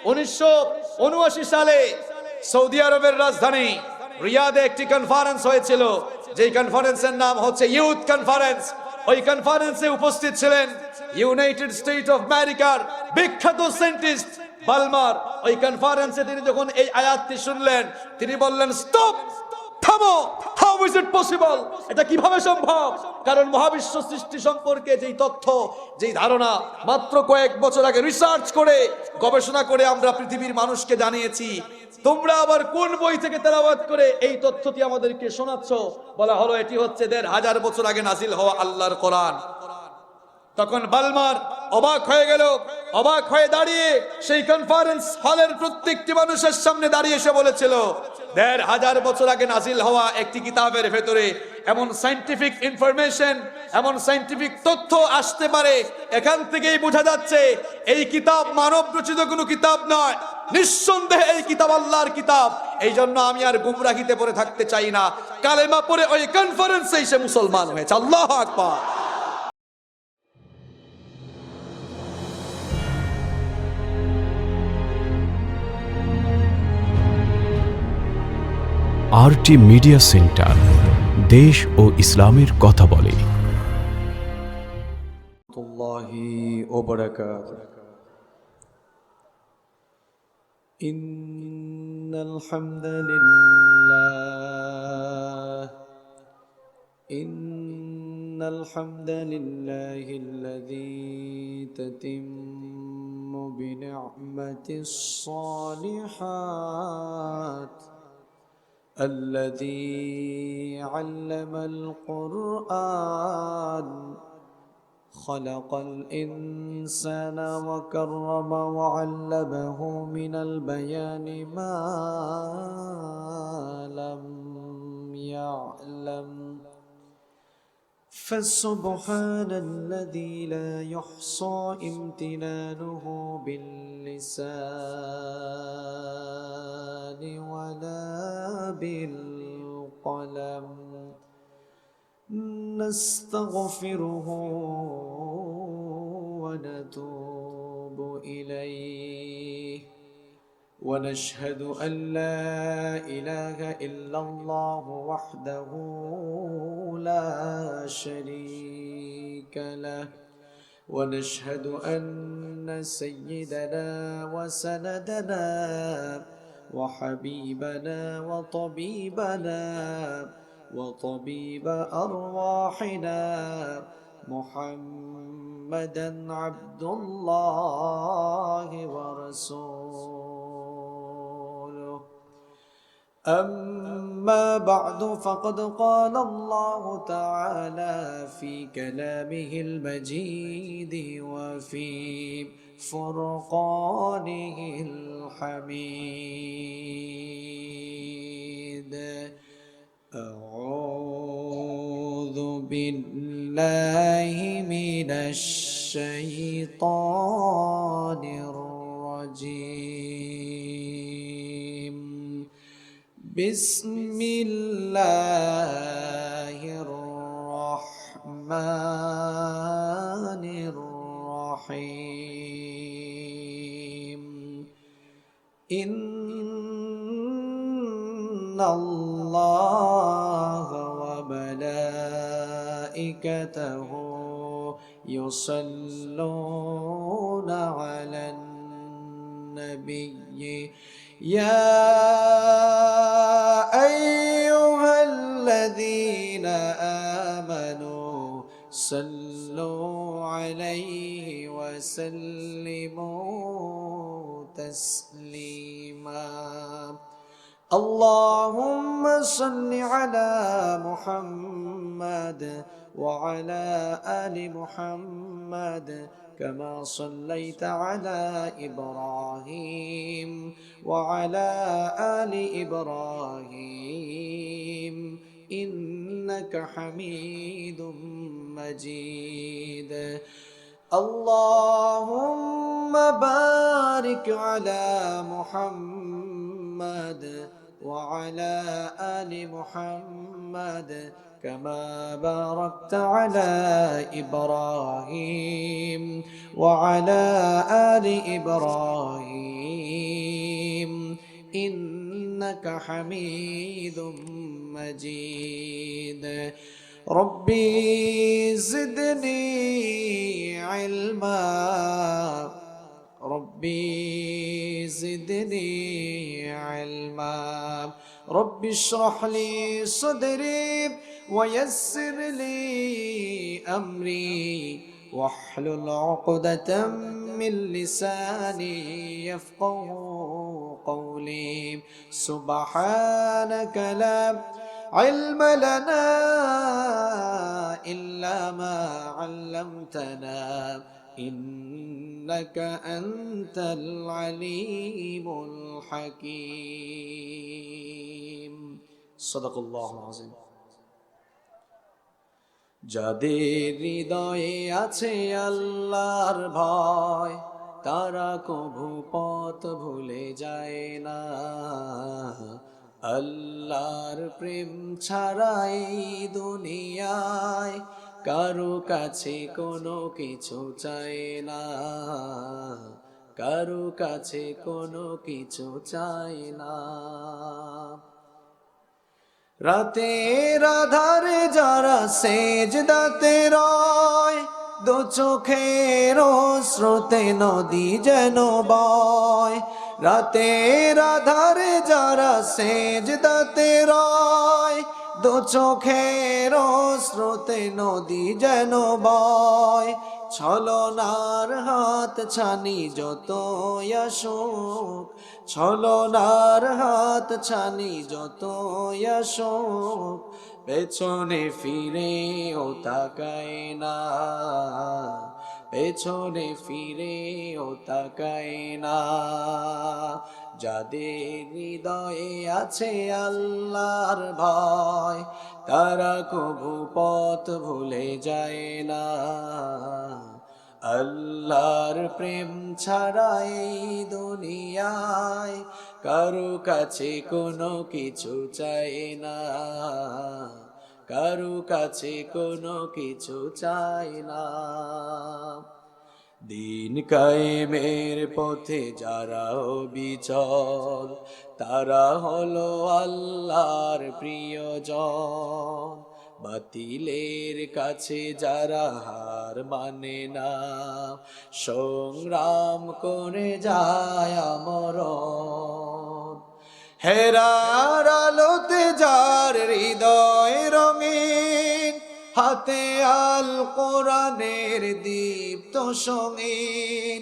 1979 সালে সৌদি আরবের রাজধানী রিয়াদে একটি কনফারেন্স হয়েছিল, যেই কনফারেন্সের নাম হচ্ছে ইউথ কনফারেন্স। ওই কনফারেন্সে উপস্থিত ছিলেন ইউনাইটেড স্টেট অফ আমেরিকার বিখ্যাত সায়েন্টিস্ট বালমার। ওই কনফারেন্সে তিনি যখন এই আয়াতটি শুনলেন, তিনি বললেন, স্টপ, থামো, হাউ ইজ ইট পসিবল, এটা কিভাবে সম্ভব? কারণ মহাবিশ্ব সৃষ্টি সম্পর্কে যেই তথ্য, যেই ধারণা মাত্র কয়েক বছর আগে রিসার্চ করে, গবেষণা করে আমরা পৃথিবীর মানুষকে জানিয়েছি, তোমরা আবার কোন বই থেকে তেলাওয়াত করে এই তথ্যটি আমাদেরকে শোনাচ্ছ? বলা হলো এটি হচ্ছে 1500 বছর আগে নাজিল হওয়া আল্লাহর কোরআন। তখন বালমার অবাক হয়ে গেল, অবাক হয়ে দাঁড়িয়ে সেই কনফারেন্স হলের প্রত্যেকটি মানুষের সামনে দাঁড়িয়ে এসে বলেছিল, 1500 বছর আগে নাজিল হওয়া একটি কিতাবের ভেতরে এমন সায়েন্টিফিক ইনফরমেশন, এমন সায়েন্টিফিক তথ্য আসতে পারে, এখান থেকেই বোঝা যাচ্ছে এই কিতাব মানব রচিত কোনো কিতাব নয়, নিঃসন্দেহে এই কিতাব আল্লাহর কিতাব। এই জন্য আমি আর গুমরাহিতে পড়ে থাকতে চাই না। কালেমা পড়ে ওই কনফারেন্সে সে মুসলমান হয়েছে। আল্লাহু আকবার। আরটি মিডিয়া সেন্টার, দেশ ও ইসলামের কথা বলে। ইন্নাল হামদালিল্লাহিল্লাযী তাতিম্মু বিনি'মাতিস সালিহাত الذي علم القرآن خلق الإنسان وكرم وعلمه من البيان ما لم يعلم فسبحان الذي لا يحصى امتنانه باللسان ولا بالقلم نستغفره ونتوب إليه ونشهد أن لا إله إلا الله وحده لا شريك له ونشهد أن سيدنا وسندنا وحبيبنا وطبيب أرواحنا محمدا عبد الله ورسوله أما بعد فقد قال الله تعالى في كلامه المجيد وفي فرقانه الحميد أعوذ بالله من الشيطان الرجيم بسم الله الرحمن الرحيم إن الله وملائكته يصلون على النبي يا أيها الذين آمنوا صلوا عليه وسلموا تسليما اللهم صل على محمد وعلى آل محمد كما صليت على إبراهيم وعلى آل إبراهيم إنك حميد مجيد اللهم بارك على محمد وعلى آل محمد كما باركت على إبراهيم وعلى آل إبراهيم إنك حميد مجيد ربي زدني علما ربي زدني علما ربي اشرح لي صدري ويسر لي أمري واحلل عقدة من لساني يفقه قولي سبحانك لا علم لنا إلا ما علمتنا إنك أنت العليم الحكيم صدق الله العظيم যাদের হৃদয়ে আছে আল্লাহর ভয় তারা কভু পথ ভুলে যায় না আল্লাহর প্রেম ছাড়া এই দুনিয়ায় কারো কাছে কোনো কিছু চায় না কারো কাছে কোনো কিছু চায় না রাতের আধারে যারা সেজদাতে রয় দু চোখের স্রোতে নদী যেন বয় রাতের আধারে যারা সেজদাতে রয় দু চোখের স্রোতে নদী যেন বয় ছলনার হাত ছানি যত আসুক ছলনার হাত ছানি যত আসুক পেছনে ফিরে ও তাকায় না পেছনে ফিরে ও তাকায় না যাদের হৃদয়ে আছে আল্লাহর ভয় তারা কভু পথ ভুলে যায় না আল্লাহর প্রেম ছাড়া এই দুনিয়ায় কারো কাছে কোনো কিছু চায় না কারো কাছে কোনো কিছু চায় না দিন কায়েমের পথে যারা অবিচল তারা হলো আল্লাহর প্রিয়জন বাতিলের কাছে যারা হার মানে না সংগ্রাম করে যায় আমরণ হেরার আলোতে যার হৃদয় রঙিন হাতে আল কোরআনের দীপ্ত সঙ্গীন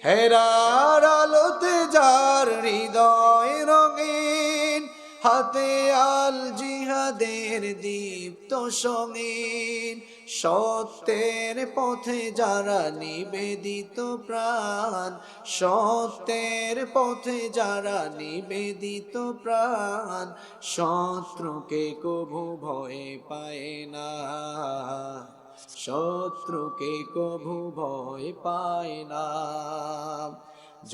হেরার আলোতে যার হৃদয় রঙিন হাতে আল জিহাদের দীপ্ত সঙ্গীন সত্যের পথে যারা নিবেদিত প্রাণ সত্যের পথে যারা নিবেদিত প্রাণ শত্রুকে কভু ভয় পায় না শত্রুকে কভু ভয় পায় না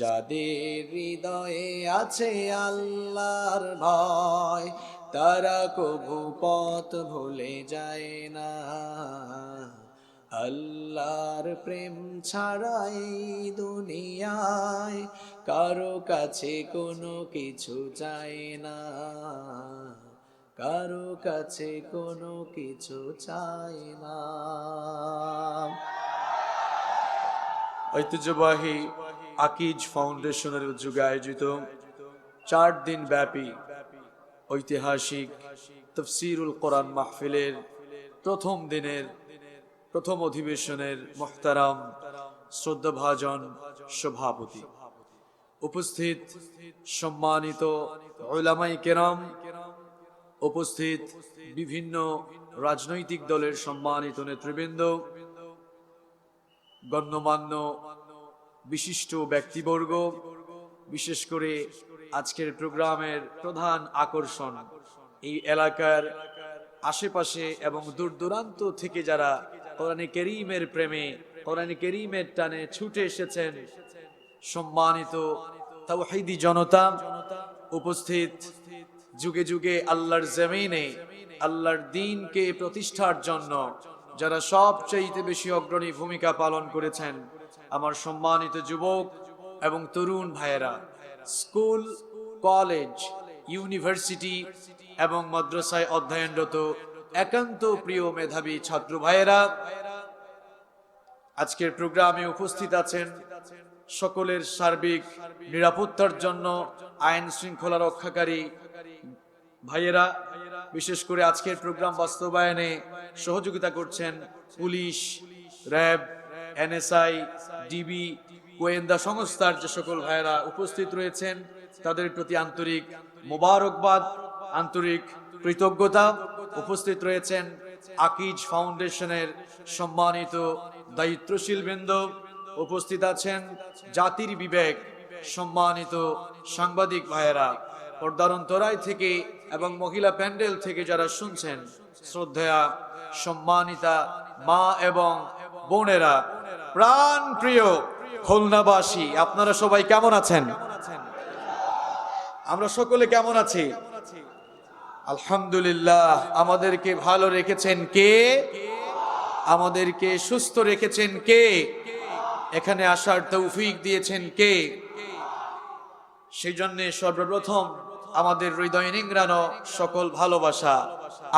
যাদের হৃদয়ে আছে আল্লাহর ভয় তারা কভু পথ ভুলে যায় না আল্লাহর প্রেম ছাড়া এই দুনিয়ায় কারো কাছে কোনো কিছু চায় না কারো কাছে কোনো কিছু চায় না ঐতিহ্যবাহী আকিজ ফাউন্ডেশনের উদ্যোগে আয়োজিত 4 দিন ব্যাপী ঐতিহাসিক তাফসীরুল কোরআন মাহফিলের প্রথম দিনের প্রথম অধিবেশনের মুহতারাম শ্রদ্ধাভাজন সভাপতি উপস্থিত সম্মানিত উলামায়ে কেরাম উপস্থিত বিভিন্ন রাজনৈতিক দলের সম্মানিত নেতৃবৃন্দ গণ্যমান্য বিশিষ্ট ব্যক্তিবর্গ বিশেষ করে আজকের প্রোগ্রামের প্রধান আকর্ষণ এই এলাকার আশেপাশে এবং দূর দূরান্ত থেকে যারা কোরআনে কারীমের প্রেমে কোরআনে কারীমের টানে ছুটে এসেছেন সম্মানিত তাওহীদি জনতা উপস্থিত যুগে যুগে আল্লাহর জমিনে আল্লাহর দ্বীনকে প্রতিষ্ঠার জন্য যারা সবচেয়ে বেশি অগ্রণী ভূমিকা পালন করেছেন আমার সম্মানিত যুবক এবং তরুণ ভাইয়েরা স্কুল কলেজ, ইউনিভার্সিটি এবং মাদ্রাসায় অধ্যয়নরত একান্ত প্রিয় মেধাবী ছাত্র ভাইয়েরা, আজকের প্রোগ্রামে উপস্থিত আছেন সকলের সার্বিক নিরাপত্তার জন্য আইন শৃঙ্খলা রক্ষাকারী ভাইয়েরা। বিশেষ করে আজকের প্রোগ্রাম বাস্তবায়নে সহযোগিতা করছেন পুলিশ, র্যাব, এনএসআই, ডিবি, গোয়েন্দা সংস্থার যে সকল ভাইয়েরা উপস্থিত রয়েছেন, তাদের প্রতি আন্তরিক মোবারকবাদ, আন্তরিক কৃতজ্ঞতা। উপস্থিত রয়েছেন আকিজ ফাউন্ডেশনের সম্মানিত দায়িত্বশীল বৃন্দ, উপস্থিত আছেন জাতির বিবেক সম্মানিত সাংবাদিক ভাইয়েরা, পর্দার অন্তরায় থেকে এবং মহিলা প্যান্ডেল থেকে যারা শুনছেন, শ্রদ্ধেয়া সম্মানিতা মা এবং বোনেরা, প্রাণ প্রিয় খুলনাবাসী, আপনারা সবাই কেমন আছেন? আমরা সকলে কেমন আছি? আলহামদুলিল্লাহ। আমাদেরকে ভালো রেখেছেন কে? আমাদেরকে সুস্থ রেখেছেন কে? এখানে আসার তৌফিক দিয়েছেন কে? সেই জন্য সর্বপ্রথম আমাদের হৃদয় নিংড়ানো সকল ভালোবাসা,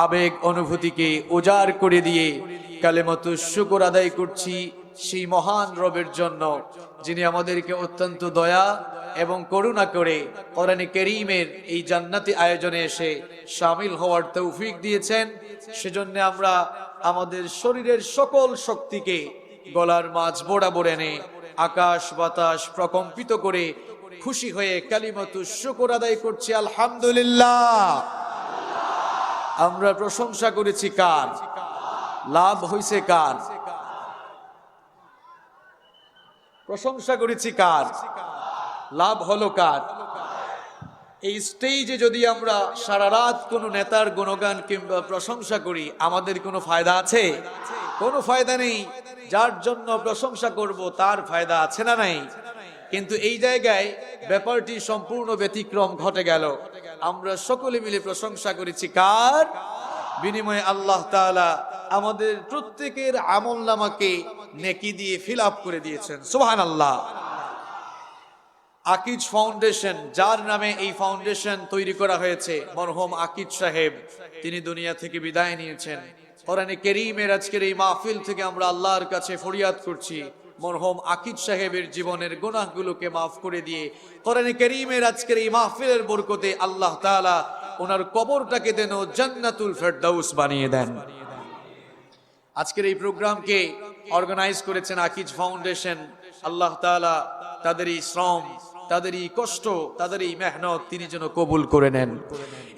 আবেগ, অনুভূতিকে উজাড় করে দিয়ে কালেমাতুশ শুকর আদায় করছি সেই মহান রবের জন্য, যিনি আমাদেরকে অত্যন্ত দয়া এবং করুণা করে কোরআনে কারীমের এই জান্নাতি আয়োজনে এসে শামিল হওয়ার তৌফিক দিয়েছেন। সেজন্য আমরা আমাদের শরীরের সকল শক্তিকে গলার মাঝ বরাবর এনে আকাশ বাতাস প্রকম্পিত করে খুশি হয়ে কালিমাতুশ শুকর আদায় করছি আলহামদুলিল্লাহ। আমরা প্রশংসা করেছি কার? লাভ হইছে কার? প্রশংসা করেছি কার? লাভ হলো কার? এই স্টেজে যদি আমরা সারা রাত কোনো নেতার গুণগান কিংবা প্রশংসা করি, আমাদের কোনো ফায়দা আছে? কোনো ফায়দা নেই। যার জন্য প্রশংসা করব তার ফায়দা আছে না নাই? কিন্তু এই জায়গায় ব্যাপারটি সম্পূর্ণ ব্যতিক্রম ঘটে গেল। আমরা সকলে মিলে প্রশংসা করেছি কার? বিনিময়ে আল্লাহ তাআলা আমাদের প্রত্যেকের আমলনামাকে নেকি দিয়ে ফিল আপ করে দিয়েছেন। সুবহানাল্লাহ। আকিজ ফাউন্ডেশন, যার নামে এই ফাউন্ডেশন তৈরি করা হয়েছে, মরহুম আকিজ সাহেব, তিনি দুনিয়া থেকে বিদায় নিয়েছেন। কোরআনে কারীমের আজকের এই মাহফিল থেকে আমরা আল্লাহর কাছে ফরিয়াদ করছি, মরহুম আকিজ সাহেবের জীবনের গুনাহগুলোকে মাফ করে দিয়ে কোরআনে কারীমের আজকের এই মাহফিলের বরকতে আল্লাহ তাআলা ওনার কবরটাকে যেন জান্নাতুল ফেরদাউস বানিয়ে দেন। আজকের এই প্রোগ্রামকে অর্গানাইজ করেছেন আকিজ ফাউন্ডেশন। আল্লাহ তাআলা তাদের এই শ্রম, তাদের এই কষ্ট, তাদের এই মেহনত তিনি যেন কবুল করে নেন।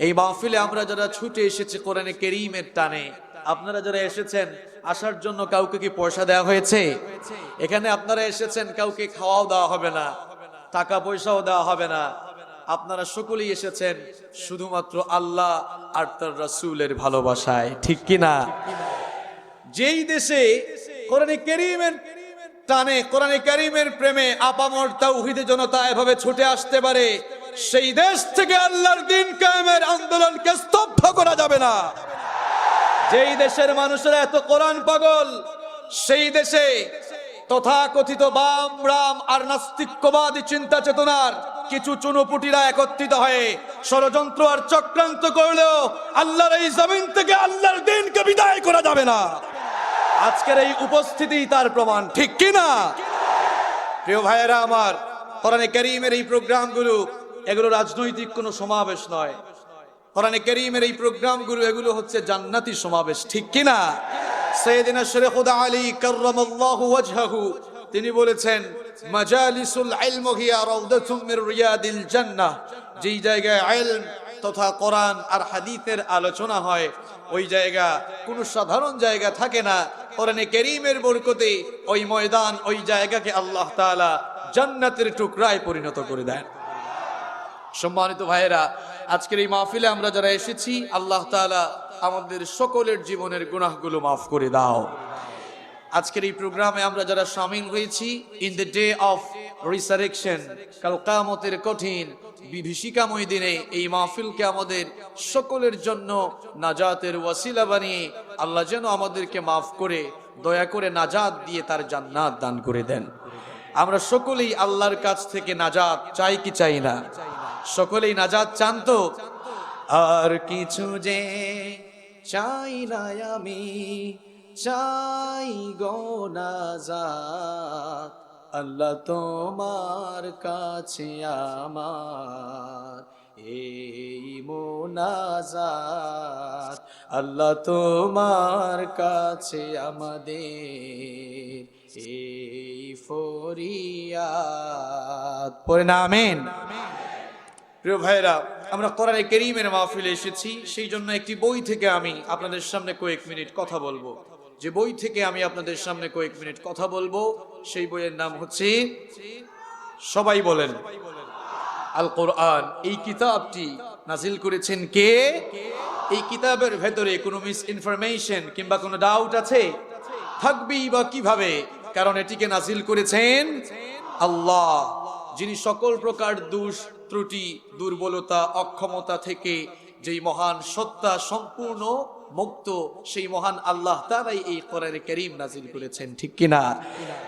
এই মাহফিলে আমরা যারা ছুটে এসেছি কোরআনে কারীমের টানে, আপনারা যারা এসেছেন, আসার জন্য কাউকে কি পয়সা দেওয়া হয়েছে? এখানে আপনারা এসেছেন, কাউকে খাওয়াও দেওয়া হবে না, টাকা পয়সাও দেওয়া হবে না। আপনারা সকলেই এসেছেন শুধুমাত্র আল্লাহ আর তার রাসূলের ভালোবাসায়, ঠিক কি না? যেই দেশে কোরআনে কারীমের টানে, কোরআনে কারীমের প্রেমে আপামর তাওহীদের জনতা এভাবে ছুটে আসতে পারে, সেই দেশ থেকে আল্লাহর দ্বীন কায়েমের আন্দোলনকে স্তব্ধ করা যাবে না। যেই দেশের মানুষেরা এত কোরআন পাগল, সেই দেশে তথাকথিত বাম, রাম আর নাস্তিক্যবাদী চিন্তা চেতনার কিছু চুনোপুটিরা একত্রিত হয়ে ষড়যন্ত্র আর চক্রান্ত করলেও আল্লাহর এই জমিন থেকে আল্লাহর দ্বীনকে বিদায় করা যাবে না। আজকের এই উপস্থিতি তার প্রমাণ, ঠিক কি না? প্রিয় ভাইয়েরা আমার, কোরআনে কারীমের এই প্রোগ্রামগুলো, এগুলো রাজনৈতিক কোনো সমাবেশ নয়। কোরআনে কারীমের এই প্রোগ্রামগুলো, এগুলো হচ্ছে জান্নাতি সমাবেশ, ঠিক কি না? সাইয়েদিনা শেখ আলী কাররামাল্লাহু ওয়াজহাহু তিনি বলেছেন, মাজালিসুল ইলম হিয়া রাউদাতুম মির রিয়াদিল জান্নাহ। যেই জায়গায় ইলম তথা কোরআন আর হাদিসের আলোচনা হয়, ওই জায়গা কোনো সাধারণ জায়গা থাকে না। কোরআনে কারীমের বরকতে ওই ময়দান, ওই জায়গাকে আল্লাহ তাআলা জান্নাতের টুকরায় পরিণত করে দেন। সম্মানিত ভাইয়েরা, আজকের এই মাহফিলে আমরা যারা এসেছি, আল্লাহ তাআলা আমাদের সকলের জীবনের গুনাহগুলো মাফ করে দাও। আজকের এই প্রোগ্রামে আমরা যারা শামিল হয়েছি, in the day of resurrection, কাল কিয়ামতের কঠিন বিভীষিকাময় দিনে এই মাহফিলকে আমাদের সকলের জন্য নাজাতের ওয়াসিলা বানিয়ে আল্লাহ যেন আমাদেরকে মাফ করে, দয়া করে নাজাত দিয়ে তার জান্নাত দান করে দেন। আমরা সকলেই আল্লাহর কাছ থেকে নাজাত চাই কি চাই না? সকলেই নাজাত চান তো? আর কিছু যে চাই না আমি, চাই গো নাজাত, আল্লাহ তোমার কাছে আমার এই মোনাজাত, আল্লাহ তোমার কাছে আমাদের এই ফরিয়াদ। পড়ে না আমিন। প্রিয় ভাইরা, আমরা কোরআনে কারীমের মাহফিলে এসেছি, সেই জন্য একটি বই থেকে আমি আপনাদের সামনে কয়েক মিনিট কথা বলবো। যে বই থেকে আমি আপনাদের সামনে কয়েক মিনিট কথা বলবো সেই বইয়ের নাম হচ্ছে, সবাই বলেন, আল কোরআন। এই কিতাবটি নাজিল করেছেন কে? এই কিতাবের ভেতরে কোনো মিস ইনফরমেশন কিংবা কোনো ডাউট আছে? থাকবেই বা কিভাবে? কারণ এটিকে নাজিল করেছেন আল্লাহ, যিনি সকল প্রকার দোষ ত্রুটি দুর্বলতা অক্ষমতা থেকে যেই মহান সত্তা সম্পূর্ণ মুক্ত, সেই মহান আল্লাহ তাআলাই এই কোরআনে কারীম নাজিল করেছেন, ঠিক কিনা?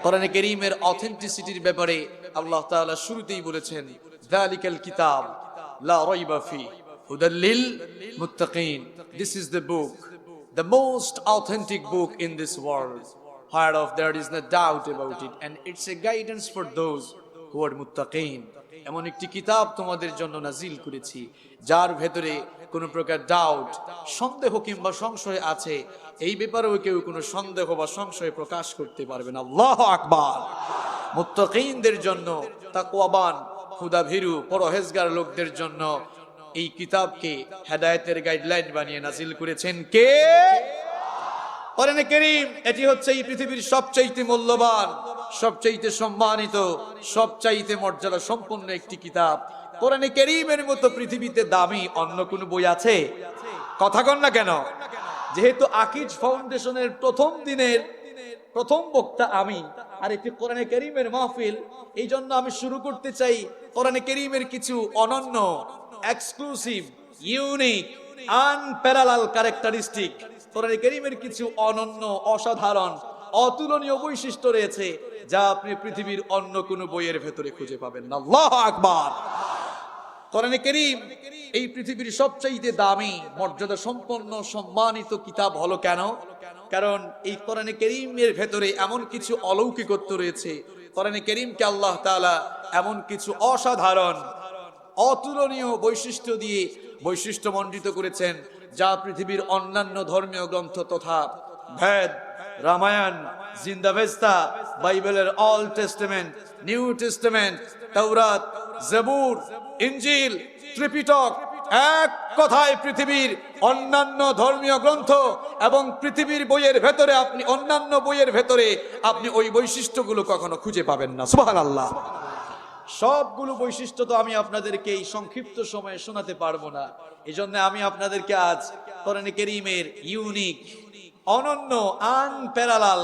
কোরআনে কারীমের অথেন্টিসিটির ব্যাপারে আল্লাহ তাআলা শুরুতেই বলেছেন, যালিকাল কিতাব লা রাইবা ফি হুদাল লিল মুত্তাকিন। This is the book, the most authentic book in this world, whereof there is no doubt about it, and it's a guidance for those who are muttaqin. এমন একটি কিতাব তোমাদের জন্য নাজিল করেছি যার ভেতরে কোনো প্রকার ডাউট, সন্দেহ কিংবা সংশয় আছে, এই ব্যাপারেও কেউ কোনো সন্দেহ বা সংশয় প্রকাশ করতে পারবে না। আল্লাহু আকবার। মুত্তাকিনদের জন্য, তাকওয়াবান খুদাভীরু পরহেজগার লোকদের জন্য এই কিতাবকে হেদায়েতের গাইডলাইন বানিয়ে নাজিল করেছেন কে? কোরআনে কারীম। এটি হচ্ছে এই পৃথিবীর সবচাইতে মূল্যবান, সবচাইতে সম্মানিত, সবচাইতে মর্যাদা সম্পন্ন একটি কিতাব। কোরআনে কারীমের মতো পৃথিবীতে দামি অন্য কোন বই আছে? কথা কন না কেন? যেহেতু আকিজ ফাউন্ডেশনের প্রথম দিনের প্রথম বক্তা আমি, আর একটি কোরআনে কারীমের মাহফিল, এই জন্য আমি শুরু করতে চাই কোরআনে কারীমের কিছু অনন্য, এক্সক্লুসিভ, ইউনিক, আনপ্যারালাল ক্যারেক্টারিস্টিক, কোরআনে কারীমের কিছু অনন্য, অসাধারণ, অতুলনীয় বৈশিষ্ট্য রয়েছে যা আপনি পৃথিবীর অন্য কোনো বইয়ের ভেতরে খুঁজে পাবেন না। আল্লাহু আকবার। কোরআনে কারীম এই পৃথিবীর সবচাইতে দামি, মর্যাদা সম্পন্ন, সম্মানিত কিতাব হলো কেন? কারণ এই কোরআনে কারীমের ভেতরে এমন কিছু অলৌকিকত্ব রয়েছে। কোরআনে কারীমকে আল্লাহ তাআলা এমন কিছু অসাধারণ, অতুলনীয় বৈশিষ্ট্য দিয়ে বৈশিষ্ট্যমণ্ডিত করেছেন যা পৃথিবীর অন্যান্য ধর্মীয় গ্রন্থ তথা ভেদ, রামায়ণ, জিন্দাভেস্তা, বাইবেলের অল টেস্টামেন্ট, নিউ টেস্টামেন্ট, তাওরাত, জবুর, ইনজিল, ত্রিপিটক, এক কথায় পৃথিবীর অন্যান্য ধর্মীয় গ্রন্থ এবং পৃথিবীর বইয়ের ভেতরে আপনি, অন্যান্য বইয়ের ভেতরে আপনি ওই বৈশিষ্ট্যগুলো কখনো খুঁজে পাবেন না। সুবহানাল্লাহ। সবগুলো বৈশিষ্ট্য তো আমি আপনাদেরকে এই সংক্ষিপ্ত সময়ে শোনাতে পারবো না। এই জন্য আমি আপনাদেরকে আজ কোরআনে কারীমের ইউনিক, অনন্য, আনপ্যারালাল,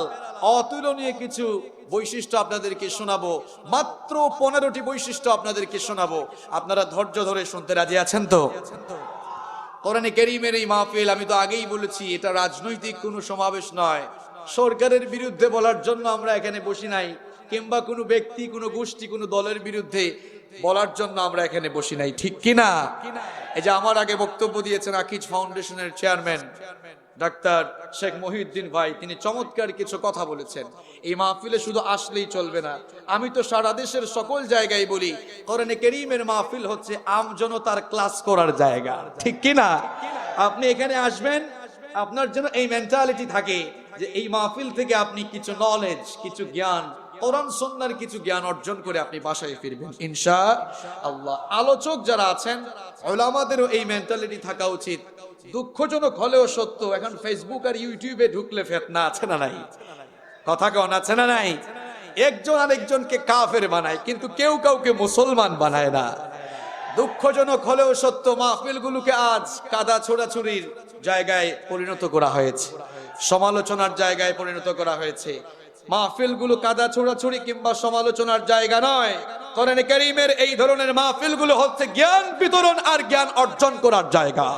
অতুলনীয় কিছু বৈশিষ্ট্য আপনাদেরকে শোনাবো। মাত্র 15টি বৈশিষ্ট্য আপনাদেরকে শোনাবো। আপনারা ধৈর্য ধরে শুনতে রাজি আছেন তো? কোরআনে কারীমের এই মাহফিল, আমি তো আগেই বলেছি, এটা রাজনৈতিক কোনো সমাবেশ নয়। সরকারের বিরুদ্ধে বলার জন্য আমরা এখানে বসি নাই, কিংবা কোনো ব্যক্তি, কোনো গোষ্ঠী, কোনো দলের বিরুদ্ধে বলার জন্য আমরা এখানে বসি নাই, ঠিক কিনা? এই যে আমার আগে বক্তব্য দিয়েছেন আকিজ ফাউন্ডেশনের চেয়ারম্যান ডাক্তার শেখ মহিউদ্দিন ভাই, তিনি চমৎকার কিছু কথা বলেছেন। এই মাহফিলে শুধু আসলেই চলবে না, আমি তো সারা দেশের সকল জায়গায় বলি, কোরআনে কারীমের মাহফিল হচ্ছে আমজনতার ক্লাস করার জায়গা, ঠিক কিনা? আপনি এখানে আসবেন, আপনার জন্য এই মেন্টালিটি থাকে যে এই মাহফিল থেকে আপনি কিছু নলেজ, কিছু জ্ঞান, কোরআন সুন্নাহর কিছু জ্ঞান অর্জন করে আপনি বাসায় ফিরবেন ইনশাআল্লাহ। আলোচক যারা আছেন, উলামাদেরও এই মেন্টালিটি থাকা উচিত। দুঃখজনক হলেও সত্য, এখন ফেসবুক আর ইউটিউবে ঢুকলে ফিতনা আছে না নাই? কথা কন আছে না নাই? একজন আরেকজনকে কাফের বানায়, কিন্তু কেউ কাউকে মুসলমান বানায় না। দুঃখজনক হলেও সত্য, মাহফিলগুলোকে আজ কাদা ছোড়াছুরির জায়গায় পরিণত করা হয়েছে, সমালোচনার জায়গায় পরিণত করা হয়েছে। মাহফিলগুলো কাদা ছোড়াছুরি কিংবা সমালোচনার জায়গা নয়। কোরআনে কারীমের এই ধরনের মাহফিলগুলো হচ্ছে জ্ঞান বিতরণ আর জ্ঞান অর্জন করার জায়গা।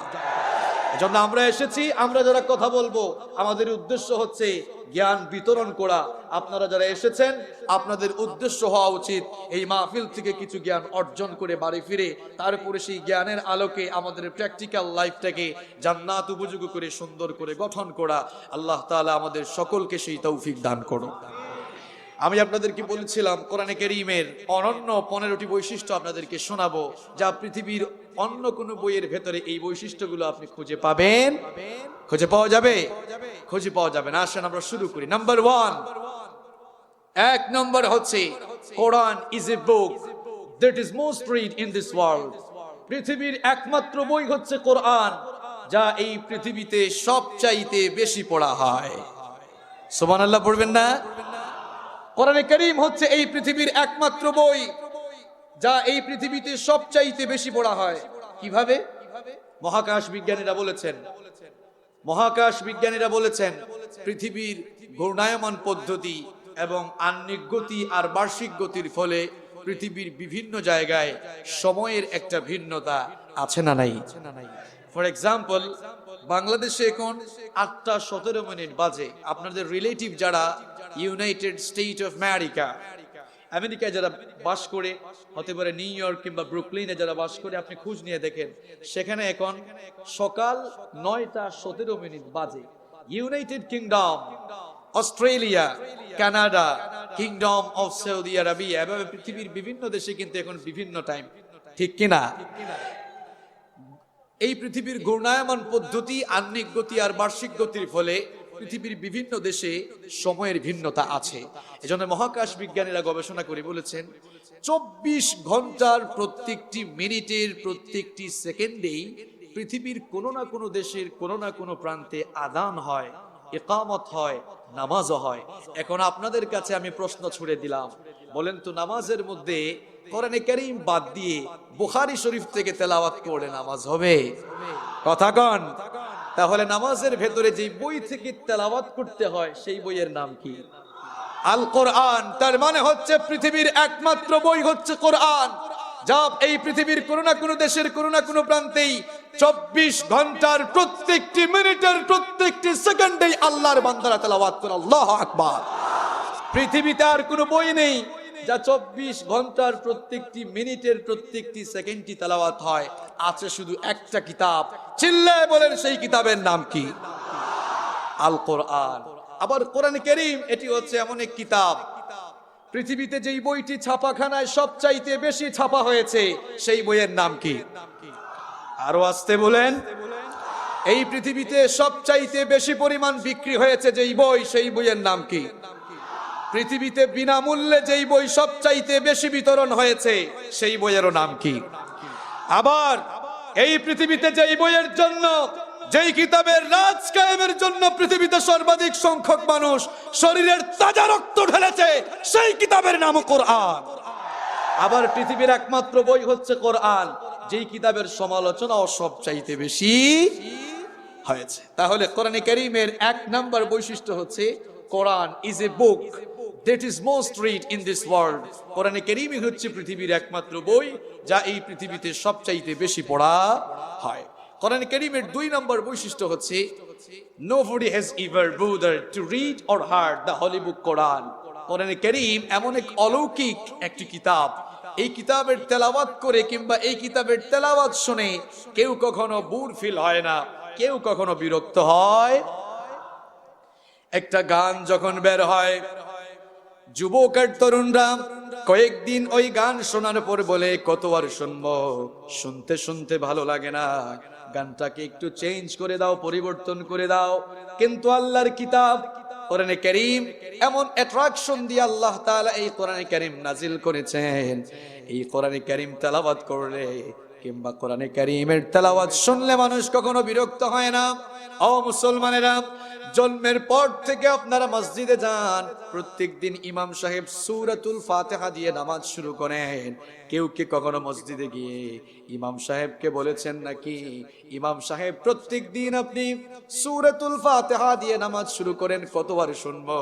জন্য আমরা এসেছি, আমরা যারা কথা বলবো আমাদের উদ্দেশ্য হচ্ছে জ্ঞান বিতরণ করা। আপনারা যারা এসেছেন আপনাদের উদ্দেশ্য হওয়া উচিত এই মাহফিল থেকে কিছু জ্ঞান অর্জন করে বাড়ি ফিরে তারপরে সেই জ্ঞানের আলোকে আমাদের প্র্যাকটিক্যাল লাইফটাকে জান্নাত উপযোগী করে সুন্দর করে গঠন করা। আল্লাহ তাআলা আমাদের সকলকে সেই তৌফিক দান করুন। আমি আপনাদেরকে বলেছিলাম কোরআনে কারীমের অনন্য 15টি বৈশিষ্ট্য আপনাদেরকে শোনাবো, যা পৃথিবীর অন্য কোনো বইয়ের ভেতরে এই বৈশিষ্ট্যগুলো আপনি খুঁজে পাবেন, খুঁজে পাওয়া যাবে, খুঁজে পাওয়া যাবে না। আসেন আমরা শুরু করি। নাম্বার 1, 1 নম্বর হচ্ছে Quran is a book that is most read in this world. পৃথিবীর একমাত্র বই হচ্ছে কোরআন, যা এই পৃথিবীতে সবচাইতে বেশি পড়া হয়। সুবহানাল্লাহ পড়বেন না? কোরআনে কারীম হচ্ছে এই পৃথিবীর একমাত্র বই যা এই পৃথিবীতে সবচাইতে বেশি পড়া হয়। কিভাবে? মহাকাশ বিজ্ঞানীরা বলেছেন, মহাকাশ বিজ্ঞানীরা বলেছেন পৃথিবীর ঘূর্ণায়মান পদ্ধতি এবং আহ্নিক গতি আর বার্ষিক গতির ফলে পৃথিবীর বিভিন্ন জায়গায় সময়ের একটা ভিন্নতা আছে না নাই? ফর এক্সাম্পল, বাংলাদেশে এখন 8:17 বাজে। আপনাদের রিলেটিভ যারা ইউনাইটেড স্টেট অফ আমেরিকায় যারা বাস করে, হতে পারে নিউ ইয়র্ক কিংবা ব্রুকলিনে যারা বাস করে, আপনি খোঁজ নিয়ে দেখেন সেখানে এখন সকাল 9:17 বাজে। United kingdom, Australia, Canada, kingdom of Saudi Arabia, এভাবে পৃথিবীর বিভিন্ন দেশে কিন্তু এখন বিভিন্ন টাইম, ঠিক কিনা? এই পৃথিবীর ঘূর্ণায়মান পদ্ধতি, আহ্নিক গতি আর বার্ষিক গতির ফলে পৃথিবীর বিভিন্ন দেশে সময়ের ভিন্নতা আছে। এজন্য মহাকাশ বিজ্ঞানীরা গবেষণা করে বলেছেন 24 ঘন্টার প্রত্যেকটি মিনিটের প্রত্যেকটি সেকেন্ডেই পৃথিবীর কোনো না কোনো দেশের কোনো না কোনো প্রান্তে আযান হয়, ইকামত হয়, নামাজও হয়। এখন আপনাদের কাছে আমি প্রশ্ন ছুড়ে দিলাম, বলেন তো নামাজের মধ্যে কোরআনে কারীম বাদ দিয়ে বুখারী শরীফ থেকে তেলাওয়াত করে নামাজ হবে? কথা কন। তাহলে নামাজের ভেতরে যে বই থেকে তেলাওয়াত করতে হয় সেই বইয়ের নাম কি? আল কোরআন। তার মানে হচ্ছে পৃথিবীর একমাত্র বই হচ্ছে কোরআন, যা এই পৃথিবীর কোনো না কোনো দেশের কোনো না কোনো প্রান্তেই 24 ঘন্টার প্রত্যেকটি মিনিটের প্রত্যেকটি সেকেন্ডেই আল্লাহর বান্দারা তেলাওয়াত করে। আল্লাহু আকবার। পৃথিবীতে আর কোনো বই নেই যা 24 ঘন্টার প্রত্যেকটি মিনিটের প্রত্যেকটি সেকেন্ডটি তেলাওয়াত হয়। আছে শুধু একটা কিতাব, চিল্লায়ে বলেন সেই কিতাবের নাম কি? আল কোরআন। আবার কোরআন কারীম এটি হচ্ছে এমন এক কিতাব, পৃথিবীতে যেই বইটি ছাপাখানায় সবচাইতে বেশি ছাপা হয়েছে সেই বইয়ের নাম কি? আরো আসতে বলেন। এই পৃথিবীতে সবচাইতে বেশি পরিমাণ বিক্রি হয়েছে যেই বই, সেই বইয়ের নাম কি? পৃথিবীতে বিনামূল্যে যেই বই সবচাইতে বেশি বিতরণ হয়েছে সেই বইয়েরও নাম কি? আবার এই পৃথিবীতে যেই বইয়ের জন্য, যেই কিতাবের রাজ কায়েমের জন্য পৃথিবীতে সর্বাধিক সংখ্যক মানুষ শরীরের তাজা রক্ত ঢেলেছে সেই কিতাবের নামও কোরআন। আবার পৃথিবীর একমাত্র বই হচ্ছে কোরআন, যেই কিতাবের সমালোচনাও সবচাইতে বেশি হয়েছে। তাহলে কোরআনে কারীমের 1 নম্বর বৈশিষ্ট্য হচ্ছে Quran is a book that is most read in this world। কোরআনে কারীমই হচ্ছে পৃথিবীর একমাত্র বই যা এই পৃথিবীতে সবচাইতে বেশি পড়া হয়। কোরআনে কারীমের 2 নম্বর বৈশিষ্ট্য হচ্ছে nobody has ever bothered to read or heard the holy book Quran। কোরআনে কারীম এমন এক অলৌকিক একটি কিতাব, এই কিতাবের তেলাওয়াত করে কিংবা এই কিতাবের তেলাওয়াত শুনে কেউ কখনো বোর ফিল হয় না, কেউ কখনো বিরক্ত হয়। একটা গান যখন বের হয়, যুবক আর তরুণরা কয়েকদিন ওই গান শোনার পর বলে কত আর শুনবো, শুনতে শুনতে ভালো লাগে না, গানটাকে একটু চেঞ্জ করে দাও, পরিবর্তন করে দাও। কিন্তু আল্লাহর কিতাব কোরআনে কারীম এমন অ্যাট্রাকশন দিয়ে আল্লাহ তাআলা এই কোরআনে কারীম নাজিল করেছেন, এই কোরআনে কারীম তেলাওয়াত করলে কিংবা কোরআনে কারীমের তেলাওয়াত শুনলে মানুষ কখনো বিরক্ত হয় না। ও মুসলমানেরা, জন্মের পর থেকে আপনারা মসজিদে যান, প্রত্যেকদিন ইমাম সাহেব সূরাতুল ফাতিহা দিয়ে নামাজ শুরু করেন। কেউ কি কখনো মসজিদে গিয়ে ইমাম সাহেবকে বলেছেন নাকি, ইমাম সাহেব প্রত্যেক দিন আপনি সূরাতুল ফাতিহা দিয়ে নামাজ শুরু করেন, কতবার শুনবো,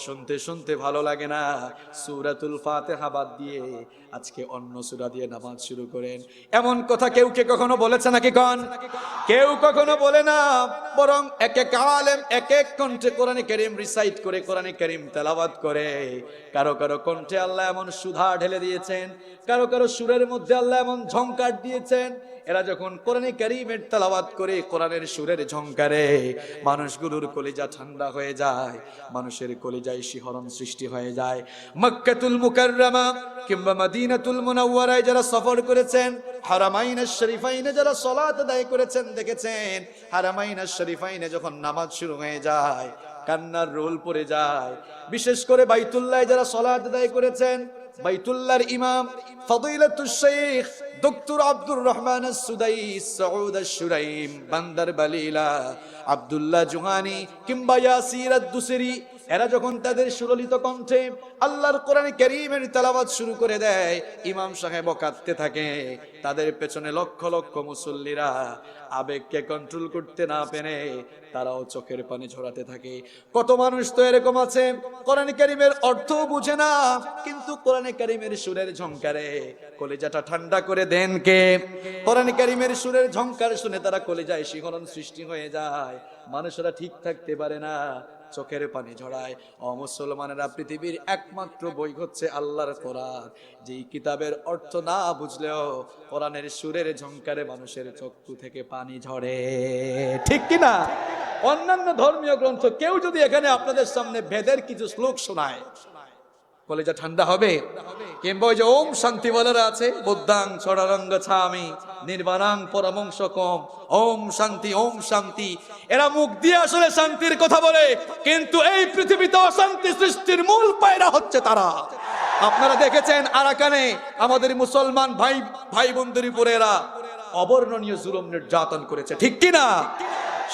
শুনতে শুনতে ভালো লাগে না, সূরাতুল ফাতিহা বাদ দিয়ে আজকে অন্য সূরা দিয়ে নামাজ শুরু করেন। এমন কথা কেউ কে কখনো বলেছে নাকি? কোন কেউ কখনো বলে না, বরং এক এক আলেম এক এক কণ্ঠে কোরআনে কারীম রিসাইট করে, কোরআনে কারীম তেলাওয়াত করে। কারো কারো কণ্ঠে আল্লাহ এমন সুধা ঢেলে দিয়েছেন, কারো কারো সুরের মধ্যে আল্লাহ এমন ঝংকার দিয়েছেন। এরা যখন কোরআনে কারীমের তেলাওয়াত করে, কোরআনের সুরের ঝংকারে মানুষগুলোর কলিজা ঠান্ডা হয়ে যায়, মানুষের কলিজায় শিহরণ সৃষ্টি হয়ে যায়। মক্কাতুল মুকাররমা কিংবা মদিনাতুল মুনাওয়ারায় যারা সফর করেছেন, হারামাইন শরীফাইনে যারা সালাত আদায় করেছেন, দেখেছেন হারামাইন শরীফাইনে যখন নামাজ শুরু হয়ে যায় কান্নার রোল পড়ে যায়। বিশেষ করে বাইতুল্লাহে যারা সালাত আদায় করেছেন, বাইতুল্লাহর ইমাম ফদিলাতুশ শাইখ ডক্টর আব্দুর রহমান আস-সুদাইস, সউদ আশ-শুরাইম, বান্দার বালিলা, আব্দুল্লাহ জুহানি কিংবা ইয়াসির আদ-দুসরি, এরা যখন তাদের সুললিত কণ্ঠে আল্লাহর কোরআনে কারীমের তেলাওয়াত শুরু করে দেয়, ইমাম সাহেবও কাঁদতে থাকে। তাদের পেছনে লক্ষ লক্ষ মুসল্লিরা আবেগকে কন্ট্রোল করতে না পেরে তারাও চোখের পানি ঝরাতে থাকে। কত মানুষ তো এরকম আছে কোরআনে কারীমের অর্থ বুঝে না, কিন্তু কোরআনে কারীমের সুরের ঝংকারে কলিজাটা ঠান্ডা করে দেন কে? কোরআনে কারীমের সুরের ঝংকার শুনে তারা কলিজায় শিহরণ সৃষ্টি হয়ে যায়, মানুষেরা ঠিক থাকতে পারে না, চোখের পানি ঝরায়। অমুসলমানেরা পৃথিবীর একমাত্র বই হচ্ছে আল্লাহর কোরআন, যেই কিতাবের অর্থ না বুঝলেও কোরআনের সুরের ঝংকারে মানুষের চক্ষু থেকে পানি ঝরে, ঠিক কিনা? অন্যান্য ধর্মীয় গ্রন্থ কেউ যদি এখানে আপনাদের সামনে বেদের কিছু শ্লোক শোনায়, কলেজা ঠান্ডা হবে? কিংবা ওই যে ওম শান্তি বলার আছে, বুদ্ধাং ছড়ারঙ্গ ছামি নির্বাণাং পরমংসকম, ওম শান্তি ওম শান্তি, এরা মুখ দিয়ে আসলে শান্তির কথা বলে, কিন্তু এই পৃথিবীতে অশান্তি সৃষ্টির মূল পায়রা হচ্ছে তারা। আপনারা দেখেছেন আরাকানে আমাদের মুসলমান ভাই বন্ধুর উপরে এরা অবর্ণনীয় জুলুম নির্যাতন করেছে, ঠিক কিনা?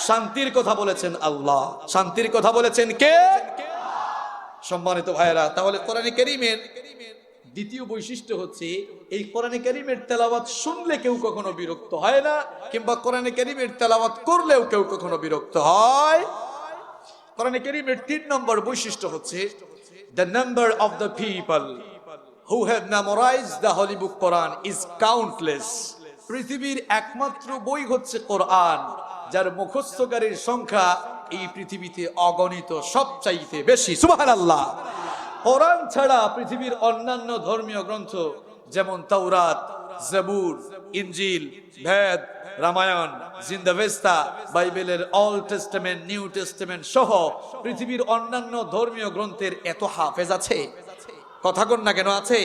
শান্তির কথা বলেছেন আল্লাহ, শান্তির কথা বলেছেন কে? সম্মানিত ভাইয়েরা, তাহলে কোরআনে কারীমের দ্বিতীয় বৈশিষ্ট্য হচ্ছে এই কোরআনে কারীমের তেলাওয়াত শুনলে কেউ কখনো বিরক্ত হয় না, কিংবা কোরআনে কারীমের তেলাওয়াত করলেও কেউ কখনো বিরক্ত হয়। কোরআনে কারীমের 3 নম্বর বৈশিষ্ট্য হচ্ছে the number of the people who have memorized the holy book Quran is countless. পৃথিবীর একমাত্র বই হচ্ছে কোরআন, যার মুখস্থকারীর সংখ্যা এই পৃথিবীতে অগণিত, সবচাইতে বেশি। সুবহানাল্লাহ। কোরআন ছাড়া পৃথিবীর অন্যান্য ধর্মীয় গ্রন্থ যেমন তাওরাত, জাবুর, ইনজিল, ভেদ, রামায়ণ, জিন্দাভেস্তা, বাইবেলের অল্ড টেস্টামেন্ট, নিউ টেস্টামেন্ট সহ পৃথিবীর অন্যান্য ধর্মীয় গ্রন্থের এত হাফেজ আছে, কথা কন না কেন আছে?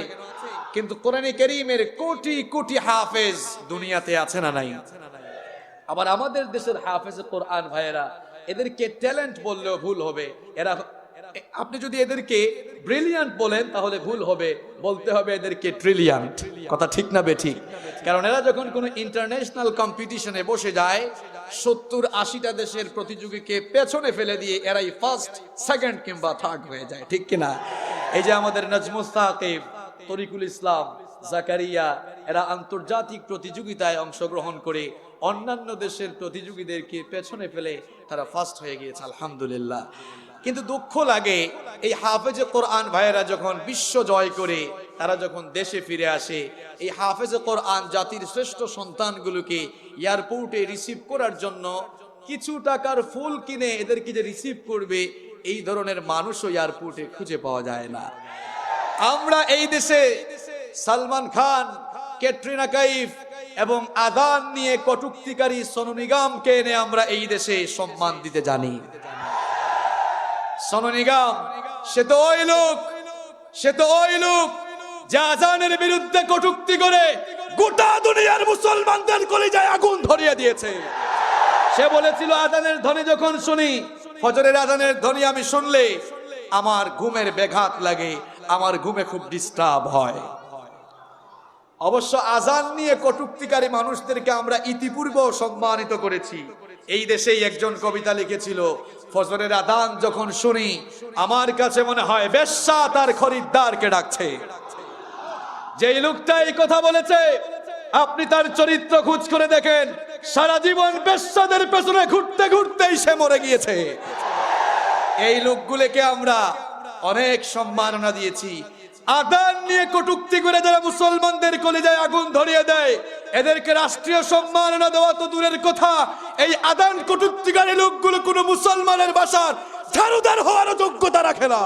কিন্তু কোরআনে কারীমের কোটি কোটি হাফেজ দুনিয়াতে আছে না নাই? আবার আমাদের দেশের হাফেজ কোরআন ভাইয়েরা, এদেরকে ট্যালেন্ট বললেও ভুল হবে। এরা, আপনি যদি এদেরকে ব্রিলিয়ান্ট বলেন তাহলে ভুল হবে, বলতে হবে এদেরকে ট্রিলিয়ান্ট। কথা ঠিক না বেঠিক? কারণ এরা যখন কোনো ইন্টারন্যাশনাল কম্পিটিশনে বসে যায়, 70-80টা দেশের প্রতিযোগীকে পেছনে ফেলে দিয়ে এরাই ফার্স্ট, সেকেন্ড কিংবা থার্ড হয়ে যায়, ঠিক কিনা? এই যে আমাদের নাজমুস সাকিব, তরিকুল ইসলাম, জাকারিয়া, এরা আন্তর্জাতিক প্রতিযোগিতায় অংশগ্রহণ করে অন্যান্য দেশের প্রতিযোগীদেরকে পেছনে ফেলে তারা ফার্স্ট হয়ে গিয়েছে, আলহামদুলিল্লাহ। কিন্তু দুঃখ লাগে এই হাফেজে কোরআন ভাইয়েরা যখন বিশ্ব জয় করে তারা যখন দেশে ফিরে আসে, এই হাফেজে কোরআন জাতির শ্রেষ্ঠ সন্তানগুলোকে এয়ারপোর্টে রিসিভ করার জন্য কিছু টাকার ফুল কিনে এদেরকে যে রিসিভ করবে, এই ধরনের মানুষও এয়ারপোর্টে খুঁজে পাওয়া যায় না। আমরা এই দেশে সালমান খান, ক্যাটরিনা কাইফ এবং আযান নিয়ে কটূক্তিকারী সোনু নিগমকে এনে আমরা এই দেশে সম্মান দিতে জানি। সোনু নিগম সে তো ওই লোক যে আযানের বিরুদ্ধে কটূক্তি করে গোটা দুনিয়ার মুসলমানদের কলিজায় আগুন ধরিয়ে দিয়েছে। সে বলেছিল, আযানের ধ্বনি যখন শুনি, ফজরের আযানের ধ্বনি আমি শুনলে আমার ঘুমের ব্যাঘাত লাগে, আমার ঘুমে খুব ডিস্টার্ব হয়। অবশ্য আযান নিয়ে কটূক্তিকারী মানুষদেরকে আমরা ইতিপূর্বেও সম্মানিত করেছি। এই দেশেই একজন কবিতা লিখেছিল, ফজরের আযান যখন শুনি আমার কাছে মনে হয় বেশ্যা তার খরিদ্দারকে ডাকছে। যেই লোকটা এই কথা বলেছে, আপনি তার চরিত্র খোঁজ করে দেখেন, সারা জীবন বেশ্যাদের পেছনে ঘুরতে ঘুরতেই সে মরে গিয়েছে। এই লোকগুলোকে আমরা অনেক সম্মাননা দিয়েছি। আদান নিয়ে কটূক্তি করে যারা মুসলমানদের কলিজায় আগুন ধরিয়ে দেয়, এদেরকে রাষ্ট্রীয় সম্মাননা দেওয়া তো দূরের কথা, এই আদান কটূক্তিকারী লোকগুলো কোনো মুসলমানের বাসার ঝাড়ুদার হওয়ারও যোগ্যতা রাখে না।